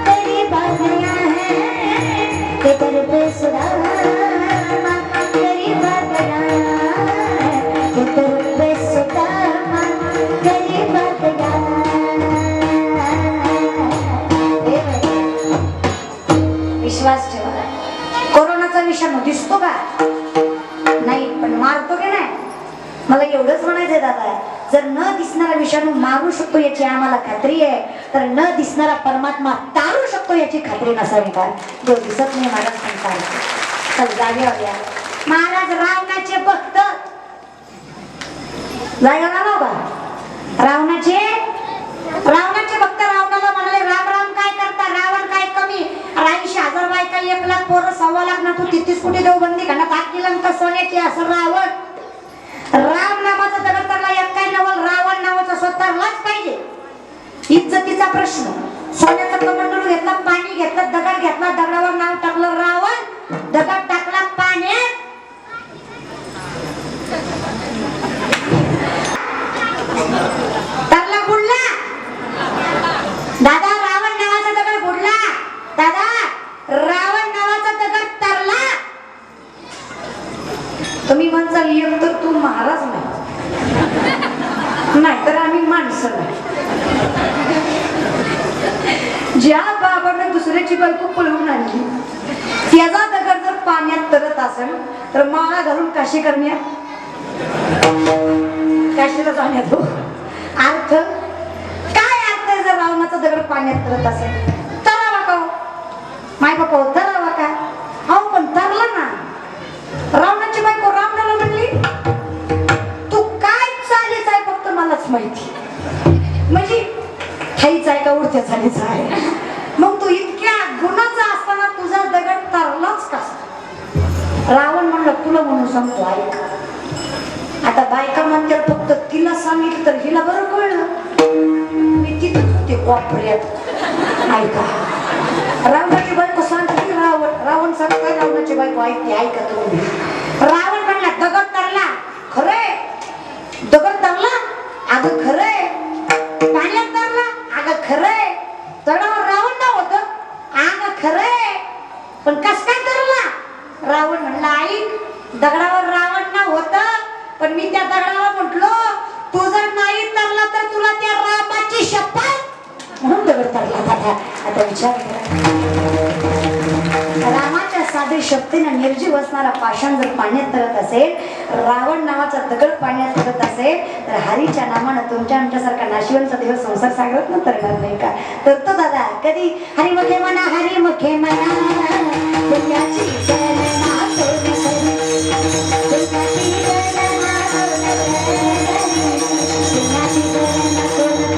करीब आ गया है, के दर पे सुदामा करीब आ गया है, के दर पे सुदामा करीब आ गया है। विश्वास ठेवा, कोरोनाचा विषाणू दिसतो का नाही, पण मारतो की नाही? मला एवढंच म्हणायचंय दादा, जर न दिसणारा विषाणू मारू शकतो याची आम्हाला खात्री आहे, तर न दिसणारा परमात्मा तारू शकतो याची खात्री नसावी का? जो दिसत नाही महाराज सांगतात. चल जागेवर या महाराज. रावणाचे भक्त जागेवर आलो का? रावणाचे भक्त रावणाला म्हणाले, राम राम काय करता? रावण काय कमी? 80,000 बायका, 1,00,000 पोरं, 1.25 लाख ना, तू 33 कोटी देवबंदी घालत आखी लंका सोन्याची असं रावण. राम नावाचा दगड तरला एक काय नवल, रावण नावाचा स्वतःलाच पाहिजे. इज्जतीचा प्रश्न. सोन्याचा कमंडलू घेतला, पाणी घेतलं, दगड घेतला, दगडावर नाव टाकलं रावण, दगड टाकला पाण्यात. तरला बुडला दादा, रावण नावाचा दगड बुडला दादा, रावण नावाचा दगड तरला. तुम्ही म्हणसाल एक तर तू महाराज नाही तर आम्ही माणसं नाही. ज्या बाबाने दुसऱ्याची बायको पळवून आणली त्याचा दगड जर पाण्यात तरत असेल तर माळा घालून काशी करण्यात, काशीला जाण्यात हो अर्थ काय? अर्थ आहे जर रावणाचा दगड पाण्यात तरत असेल? तरावा का हो माय बापा, तरावा का? अहो पण तरला ना. रावणाची बायको रावणाला म्हणली, तू काय चालीच आहे फक्त मलाच माहिती. म्हणजे खाईच आहे का उडत्या चालीच आहे? मग तू इतक्या गुणाचा असताना तुझा दगड तरलाच कसा? रावण म्हणलं तुला म्हणून सांगतो ऐक. आता बायका म्हणतात फक्त तिला सांगितलं तर हिला बरं कळलं. मी तिथंच होते कोपऱ्यात. ऐका, रावणाची बायको सांगते, रावण सांगतोय, रावणाची बायको ऐकते. ऐका तुम्ही. रावण म्हणला दगड तरला. खरंय दगड तरला? अगं खरंय. पाण्यात तरला? अगं खरंय. तडावर रावण नाव होतं? अगं खरंय. पण कस काय तरला? रावण म्हणला ऐक, दगडावर रावण नाव होतं, पण मी त्या दगडाला म्हटलो तू जर नाही तरला तर तुला त्या रामाची शपथ म्हणून दगड तरला. आता विचार करा, रामाच्या साधी शक्तीने निर्जीव असणारा पाषाण जर पाण्यात तरत असेल, रावण नावाचा दगड पाण्यात तरत असेल, तर हरीच्या नामानं तुमच्या आमच्यासारखा नाशिवंतचा देव संसार सागरात न तरणार नाही का? तर तो दादा कधी हरिमुखे म्हणा, हरिमुखे म्हणा, दुनियाची गणना सोडून, दुनियाची गणना सोडून, दुनियाची गणना सोडून,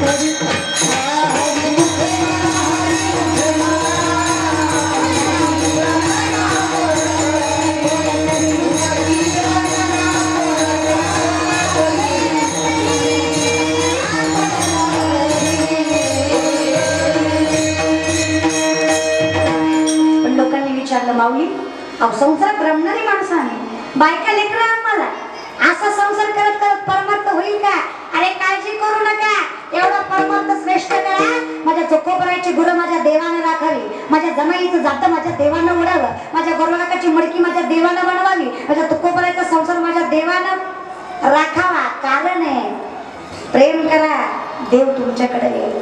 माऊली. अहो संसारात रमणारी माणसं आहे, बायका लेकरं आम्हाला. असा संसार करत करत परमार्थ होईल का? अरे काळजी करू नका, एवढा परमार्थ श्रेष्ठ करा. माझ्या चोकोबराची गुरु माझ्या देवाने राखावी, माझ्या जमाईचं जातं माझ्या देवानं उडावं, माझ्या गोरवाकाची मडकी माझ्या देवानं बनवावी, माझ्या तुकोबराचा संसार माझ्या देवानं राखावा. कारण आहे प्रेम करा, देव तुमच्याकडे येईल.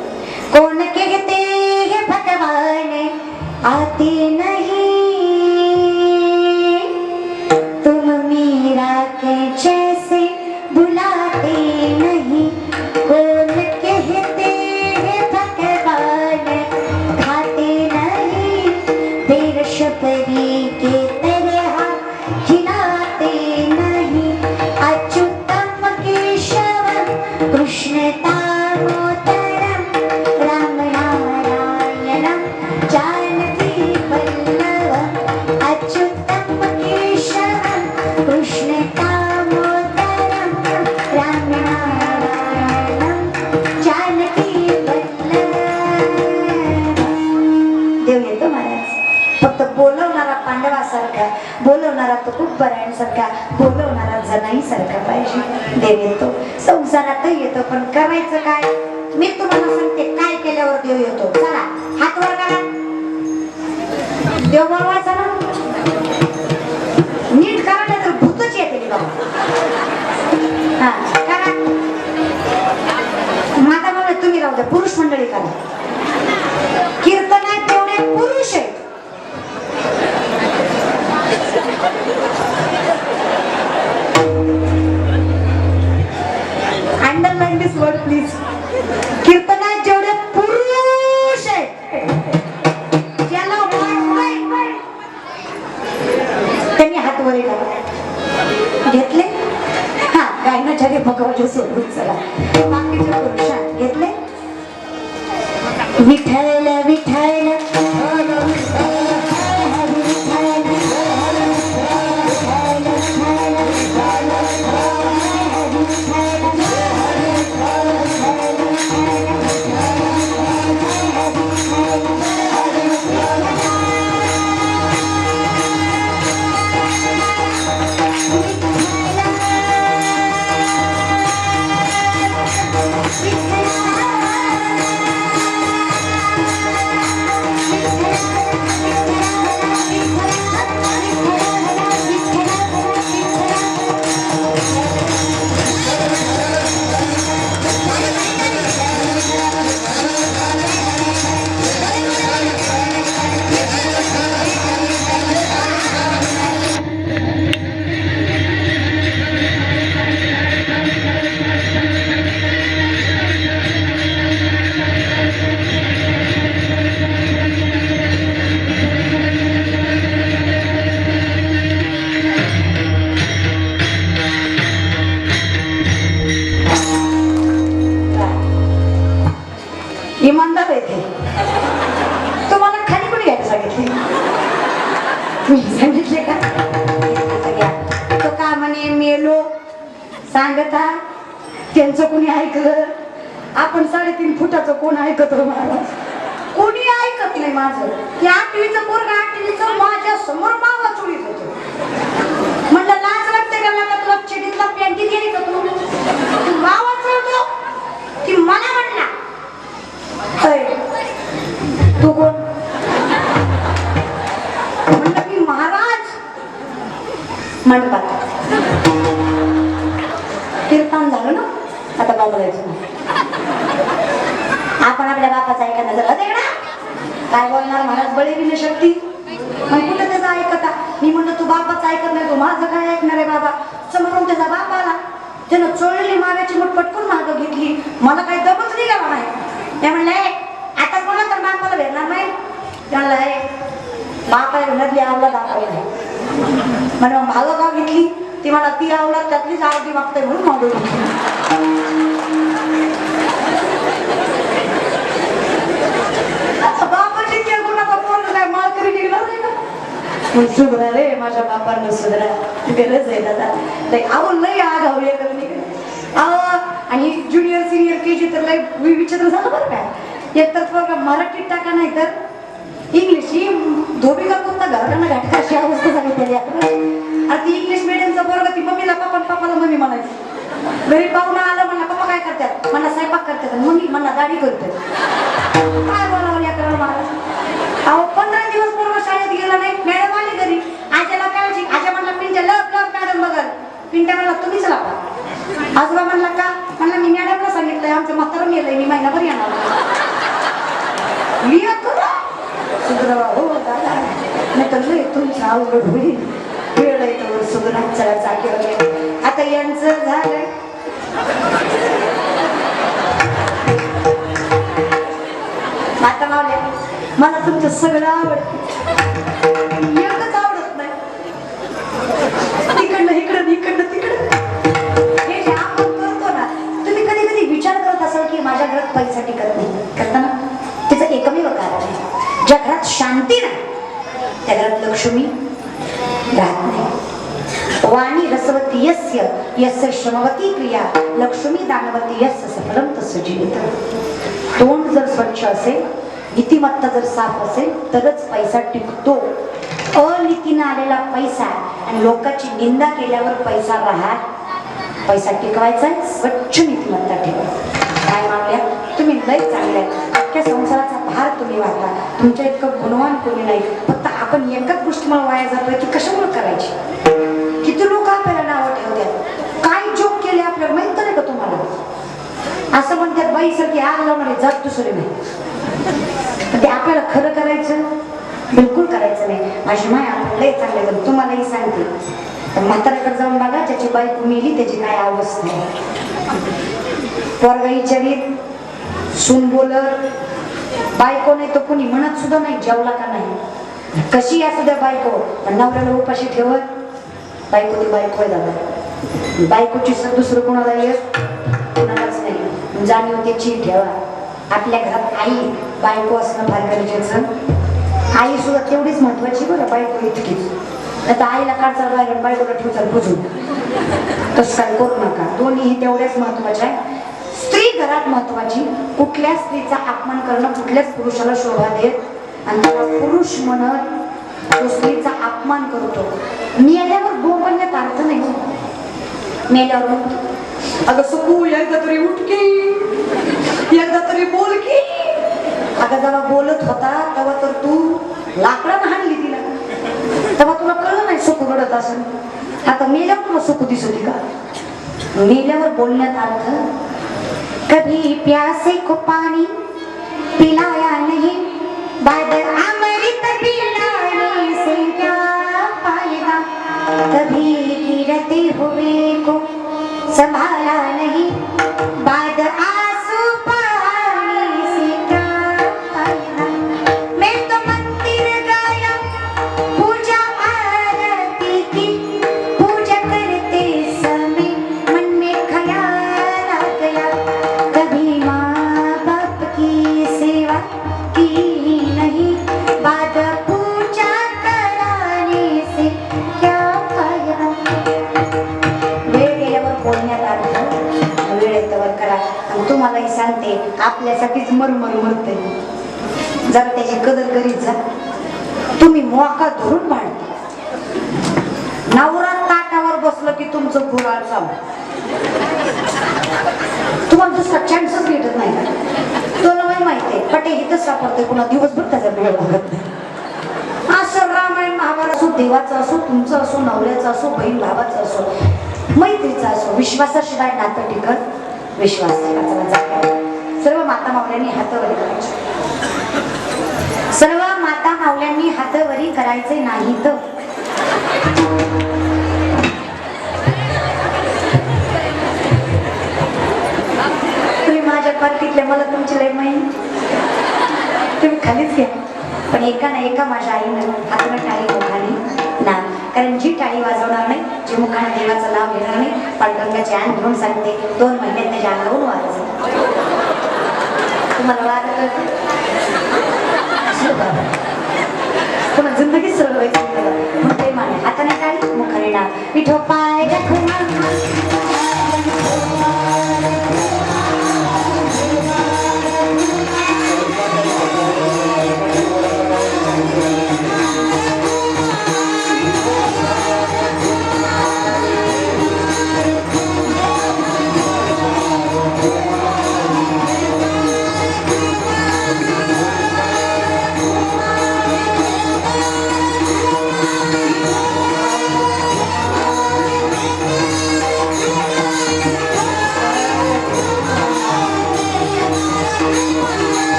कोण कहते हे भगवान आते नहीं, तुम मीरा के जैसे सारखा बोलवणारा जनाई सारखा पाहिजे. देव येतो संसारातही येतो, पण करायचं काय? मी तुम्हाला सांगते काय केल्यावर देव येतो. चला हात वर करा. देव बोलवायचा ना, नीट करा नाही तर भूतच येते बाबा. हा करा. माता बाबा तुम्ही राहू द्या, पुरुष मंडळी करा. कीर्तनात तेवढे पुरुष आहेत. Underline this word please. कीर्तनात जेवढे पुरुष आहेत ज्याला वाटतंय त्यांनी हात वर घेतले. हा गायनाच्या रे भगवान सोडून चला बाकीचे पुरुष घेतले. विठ्ठल विठ्ठल इमानदार येते. तुम्हाला खाली कोणी घ्यायला सांगितले? मी सांगितले का? तो का म्हणे मेलो सांगता त्यांचं कोणी ऐकलं? आपण 3.5 फुटाचं कोण ऐकत महाराज? कोणी ऐकत नाही माझं. त्या 8वीचं पोरग 8वीचं माझ्या समोर मावा चोळीत होतो. म्हणलं लाज वाटते का? मला तुला चिडीतला पॅन्टी गेली का तू? मावा चोळतो की मला म्हणला तू कोण? म्हणलं मी महाराज मंडपात. कीर्तन झालं ना, आता बाबा जायचं नाही. आपण आपल्या बापाचं ऐकायला जर काय बोलणार महाराज? बळी शक्ती मग कुठं त्याचा ऐकता? मी म्हणलं तू बापाचं ऐकत नाही, तू माझं काय ऐकणार आहे बाबा? समोरून त्याचा बाप आला, त्यानं चोळलेली माव्याची मूठ पटकून मागं घेतली. मला काही दमच निघाला नाही. त्या म्हणलं आता कोणा तर बापाला भेटणार नाही. त्याला बापाला घरातली आवडत दाखवली नाही. म्हणजे मग भागं गाव घेतली. ती मला ती आवडत त्यातलीच आरती मागते म्हणून मागवली. बापाची त्या गुणाचा बोलणं काय माळकरी निघणार नाही का? सुधरा रे माझ्या बापांना, सुधरा गरज आहे दादा. अहो लय आगाव अहो. आणि ज्युनियर सिनियर केजी तर लय विचित्र झालं बरं काय. एक तर मराठीत टाका नाही तर इंग्लिश ही धोबी का कोणता घराला घाटका अशी अवस्था झाली त्याची. आता ती इंग्लिश मिडियमचा पोरगा ती मम्मीला पप्पा पप्पाला मम्मी म्हणायची. घरी पाहुणा आलं म्हणला पप्पा काय करतात? मला स्वयंपाक करतात. मम्मी मला दाढी करते. काय बोलावं या करा मला? अहो 15 दिवस पोरगा शाळेत गेला नाही. मॅडम आली घरी. आज्याला काय आज्या म्हणला पिंट्या लप लप मॅडम बघल. पिंट्या म्हणला तुम्हीच लावा. आजोबा म्हणला का? म्हणला मी मॅडमला सांगितलंय आमचं म्हातारं मेलंय, मी महिनाभर येणार. सुधरावा हो दादा, नाही तर लय तुमच्या अवघड होईल. वेळ येतो सुधरा चला चाकीवर. आता यांचं झालंय. आता मावल्या मला तुमचं सगळं आवडतं, एकच आवडत नाही. तिकडनं इकडं इकडनं तिकडं हे जे आपण करतो ना, तुम्ही कधी कधी विचार करत असाल की माझ्या घरात पैसा टिकत नाही. करताना त्याचं एकमेव कारण आहे, ज्या घरात शांती नाही त्या घरात लक्ष्मी राहत नाही. वाणी रसवती यस्य यस्य श्रमवती क्रिया लक्ष्मी दानवती यस्य सफलम तस्य जीवित. तोंड जर स्वच्छ असेल, नीतिमत्ता जर साफ असेल तरच पैसा टिकतो. अलिकीनं आलेला पैसा आणि लोकांची निंदा केल्यावर पैसा राहत, पैसा टिकवायचा स्वच्छ नीतिमत्ता ठेवा. काय मागल्या तुम्ही लय चांगल्या, अख्ख्या संसाराचा भार तुम्ही वाहता, तुमच्या इतकं गुणवान कोणी नाही. फक्त आपण एकाच गोष्टीमुळे वाया जातोय की कशामुळे करायची. किती लोक आपल्याला नावं ठेवतात, काय जोक केले आपल्याला माहित नाही का तुम्हाला. असं म्हणतात बाई सारखी आग लावणारे जात दुसरे नाही. ते आपल्याला खरं करायचं बिलकुल करायचं नाही. माझी माय आपण लय चांगले बघ, तुम्हालाही सांगते. म्हाताऱ्याकडे जाऊन बघा, ज्याची बायको मेली त्याची काय अवस्था आहे. पोरगा विचारीत, सून बोलत, बायको नाही तर कोणी म्हणत सुद्धा नाही जेवला का नाही. कशी असू द्या बायको, पण नवऱ्याला उपाशी ठेवत. बायको ती बायको आहे दादा, बायकोची सर दुसरं कोणाला येत कोणालाच नाही. जाणीव त्याची ठेवा. आपल्या घरात आई बायको असणं फार गरजेचं. आई सुद्धा तेवढीच महत्वाची बरं, बायको इतकीच. आता आईला काढचा बाहेर, बायकोला ठेवचा बुजून, तसं काय करू नका. दोन्ही तेवढ्याच महत्वाच्या आहे. स्त्री घरात महत्वाची. कुठल्या स्त्रीचा अपमान करणं कुठल्याच पुरुषाला शोभा देत आणि त्याला पुरुष म्हणत तो स्त्रीचा अपमान करतो. मेल्यावर बोंबण्यात अर्थ नाही. मेल्यावर अगं सुकू एकदा तरी उठकी, एकदा तरी बोल की. अगं जेव्हा बोलत होता तेव्हा तर तू लाकडानं हाणली तिला, तेव्हा तुला कळलं नाही सुकू रडत असं. आता मेल्यावर तुला सुकू दिसत का. मेल्यावर बोलण्यात अर्थ, कभी प्यासे को पानी पिलाया नहीं, बाद अमृत पिलाने से क्या फायदा. कभी गिरते हुए को संभाला नहीं, बाद आंसू बहाने से क्या फायदा. मैं तो मंदिर गया पूजा आरती की, पूजा करते समय मन में ख्याल आ गया, कभी माँ बाप की सेवा की नहीं, बाद पूजा कराने से क्या फायदा. वेळ गेल्यावर बोलण्यात आलं, वेळेतवर करा. आणि तुम्हालाही सांगते, आपल्यासाठीच मरमर मरते, जरा त्याची कदर करीत जा. तुम्ही मोका धरून भांडता. नवरा ताटावर बसलं की तुमचं पुराळ चालू, तुम्हाला दुसरा चान्सच भेटत नाही. तुला माहिती आहे पटे हिथंच सापडते, पुन्हा दिवसभर त्याचा वेळ लागत नाही. असं रामायण महाभारत असो, देवाचं असो, तुमचं असो, नवऱ्याचं असो, बहीण भावाचं असो, मैत्रीचं असो, विश्वासाशिवाय नातं टिकत. विश्वास सर्व माता मावल्यांनी हातावरी करायचे. सर्व माता मावल्यांनी हातावरी करायचे नाही तर तुम्ही माझ्या पार्टीतल्या, मला तुमची लय माहिती, तुम्ही खालीच घ्या. पण एका ना एका माझ्या आईनं हातानं टाळी मुखाने ना, कारण जी टाळी वाजवणार नाही, जी मुखाने देवाचा लाभ घेणार नाही, पांडुरंगाची आण घेऊन सांगते 2 महिन्यात त्याच्या अंगावरून वाजव. तुम्हाला वाजत पुन्हा जिंदगी सरळ व्हायची मग ते माने. हाताने टाळी मुखाने ना, पिठो पाय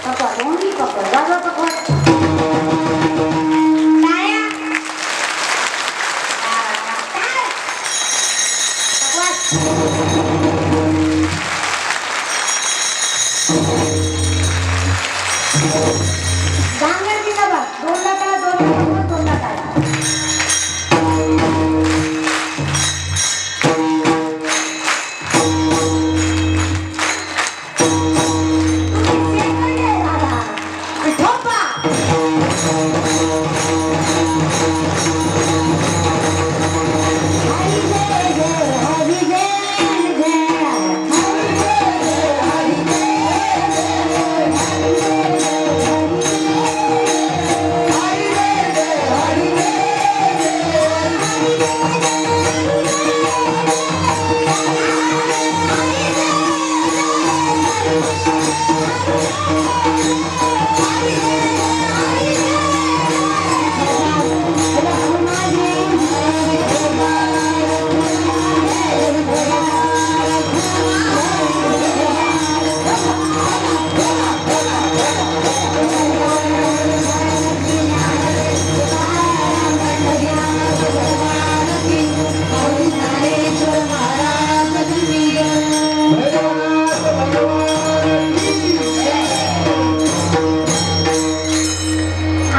पकड ओनली पकड वाजवा पकड टाळ्या डांगर दिला बघ दोनदा टाळा दोनदा टाळा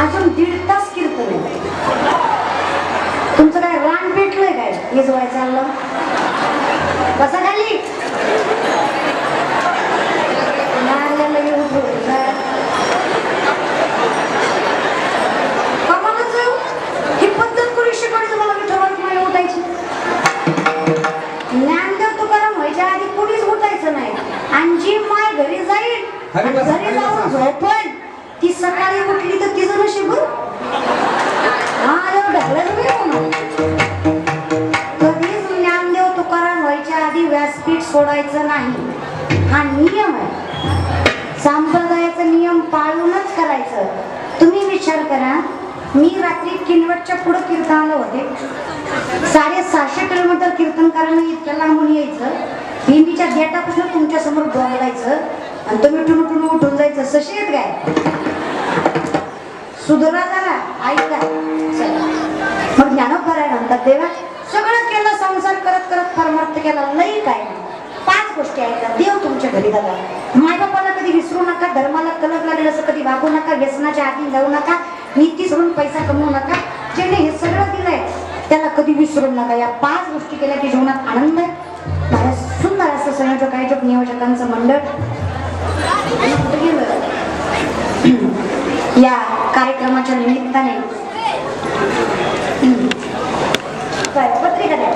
अजून 1.5 तास कीर्तन आहे. तुमचं काय रान पेटलंय काय हेच व्हाय चाललं बसा खाली नारळाला येऊन कमालच आहे हो. ही पद्धत कोणी शिकवायचं मला विठ्ठल मला उठायची ज्ञानदेव तुकाराम व्हायच्या आधी कोणीच उठायचं नाही आणि जी माय घरी जाईल घरी जाऊन झोपण ती सकाळी उठली तर तिचं नशीब कधीच ज्ञानदेव तुकाराम व्हायच्या आधी व्यासपीठ सोडायचं नाही हा नियम आहे संप्रदायाचा नियम पाळूनच करायचं. तुम्ही विचार करा मी रात्री किनवटच्या पुढे कीर्तनाला होते 750 किलोमीटर कीर्तन करायला इतक्या लांबून यायचं हिंदीच्या गेटापासून तुमच्या समोर बोलायचं आणि तुम्ही टुनू उठून जायचं सशी येत काय सुधरा जरा ऐका मग ज्ञानोबराय म्हणतात देवा सगळं केलं संसार करत करत परमार्थ केला लई काय 5 गोष्टी आहेत देव तुमच्या घरी दादा मायबापाला कधी विसरू नका धर्माला कलंक लागेल असं कधी वागू नका व्यसनाच्या आधी जाऊ नका नीती सोडून पैसा कमवू नका ज्याने हे सगळं दिलंय त्याला कधी विसरू नका. या 5 गोष्टी केल्या की जीवनात आनंद आहे. माझ्या सुंदर असं संयोजक आयोजक नियोजकांचं मंडळ या कार्यक्रमाच्या निमित्ताने पत्रिका द्या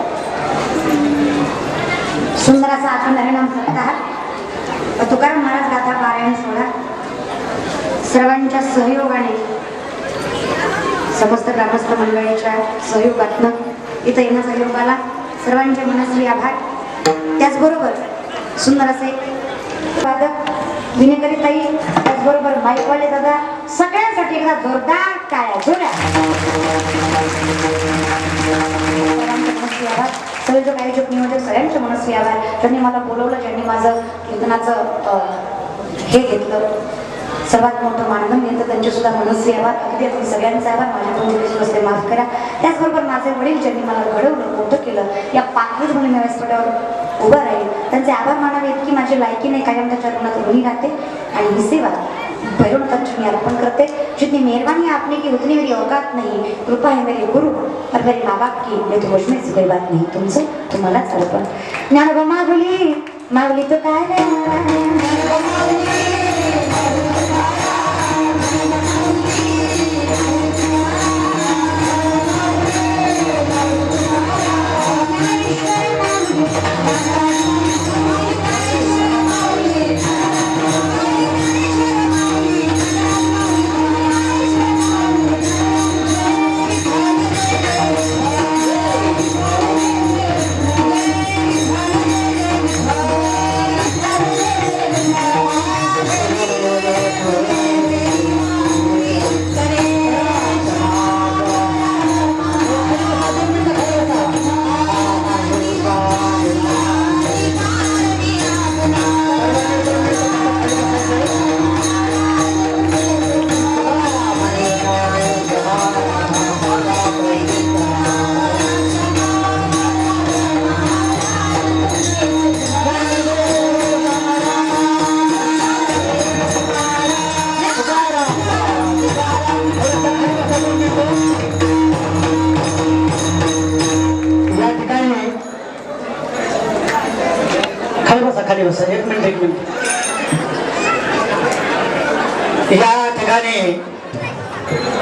सुंदर असा आपण हरिनाम करत आहात. तुकाराम महाराज गाथा पारायण सोहळा सर्वांच्या सहयोगाने समस्त ग्रामस्थ मंडळीच्या सहयोगातून इथं येण्याचा योग आला. सर्वांचे मनस्वी आभार. त्याचबरोबर सुंदर असे वादक विनेकरी ताई त्याचबरोबर माईकवाले दादा सगळ्यांसाठी एकदा जोरदार टाळ्या जोड्या. मनस्वी आभार. संयोजक आयोजक नियोजक सगळ्यांचे मनस्वी आभार. ज्यांनी मला बोलवलं ज्यांनी माझं कीर्तनाचं हे घेतलं सर्वात मोठं मानधन घेतलं त्यांचे सुद्धा मनस्वी आभार. अगदी अगदी सगळ्यांचे आभार. माझ्या रस्ते माफ करा. त्याचबरोबर माझे वडील ज्यांनी मला घडवलं मोठं केलं या पाकळीत म्हणून मी व्यासपीठावर उभं राहील त्यांचे आभार मानावे इतकी माझी लायकी नाही कायम त्याच्या ऋणात ऋणी राहते आणि ही सेवा भैरव तत्व अर्पण करते. जितनी मेहरबानी आपने की उतनी मेरी औकात नहीं. कृपा है मेरे गुरु और मेरे माँ बाप की मैं तो मुझ में से कोई बात नहीं. तुमसे तुम्हालाच अर्पण. ज्ञानोबा मागुली तो काय खाली बसा. एक मिनिट. या ठिकाणी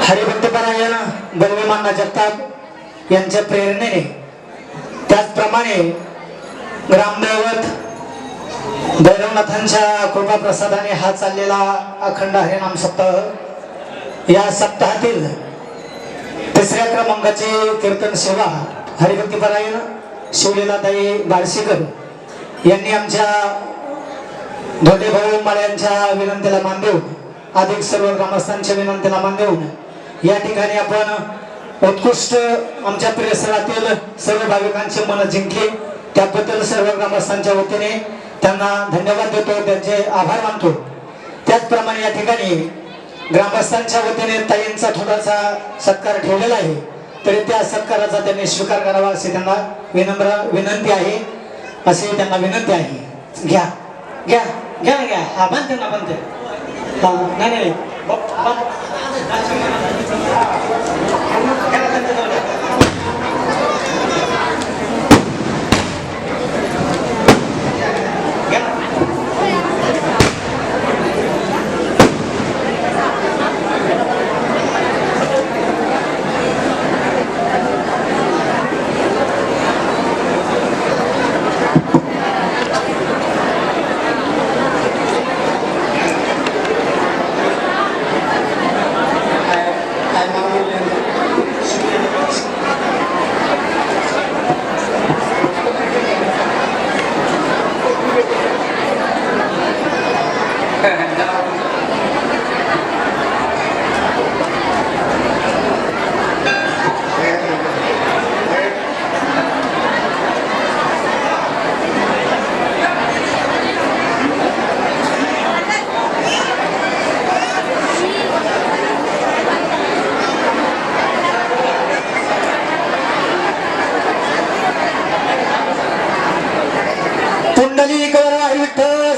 हरिभक्तपरायण बलविमाना जगताप यांच्या प्रेरणेने त्याचप्रमाणे ग्रामदैवत भैरवनाथांच्या कृपा प्रसादाने हा चाललेला अखंड हरिनाम सप्ताह, या सप्ताहातील तिसऱ्या क्रमांकाची कीर्तन सेवा हरिभक्तपरायण शिवलीलाताई बाळशीकर यांनी आमच्या धोंडेभाऊ माळ्यांच्या विनंतीला मान देऊन, अधिक सर्व ग्रामस्थांच्या विनंतीला मान देऊन या ठिकाणी आपण उत्कृष्ट आमच्या परिसरातील सर्व भाविकांचे मन जिंकले. त्याबद्दल सर्व ग्रामस्थांच्या वतीने त्यांना धन्यवाद देतो, त्यांचे आभार मानतो. त्याचप्रमाणे या ठिकाणी ग्रामस्थांच्या वतीने ताईंचा थोडासा सत्कार ठेवलेला आहे, तरी त्या सत्काराचा त्यांनी स्वीकार करावा असे त्यांना विनम्र विनंती आहे, असे त्यांना विनंती आहे. घ्या घ्या घ्या घ्या. हा बांधते ना, बांधते. नाही नाही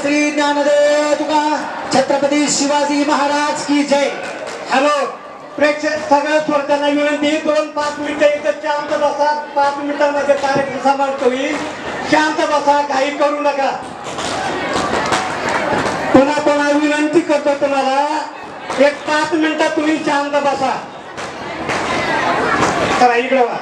श्री ज्ञानदेव तुका छत्रपती शिवाजी महाराज की जय. हॅलो प्रेक्षक सगळ्या श्रोत्यांना विनंती, 2-5 मिनिटं इथं शांत बसा. 5 मिनिटांमध्ये कार्यक्रम समाप्त होईल. शांत बसा, काही करू नका. पुन्हा पुन्हा विनंती करतो तुम्हाला, एक 5 मिनिटात तुम्ही शांत बसा. चला इकडे वा.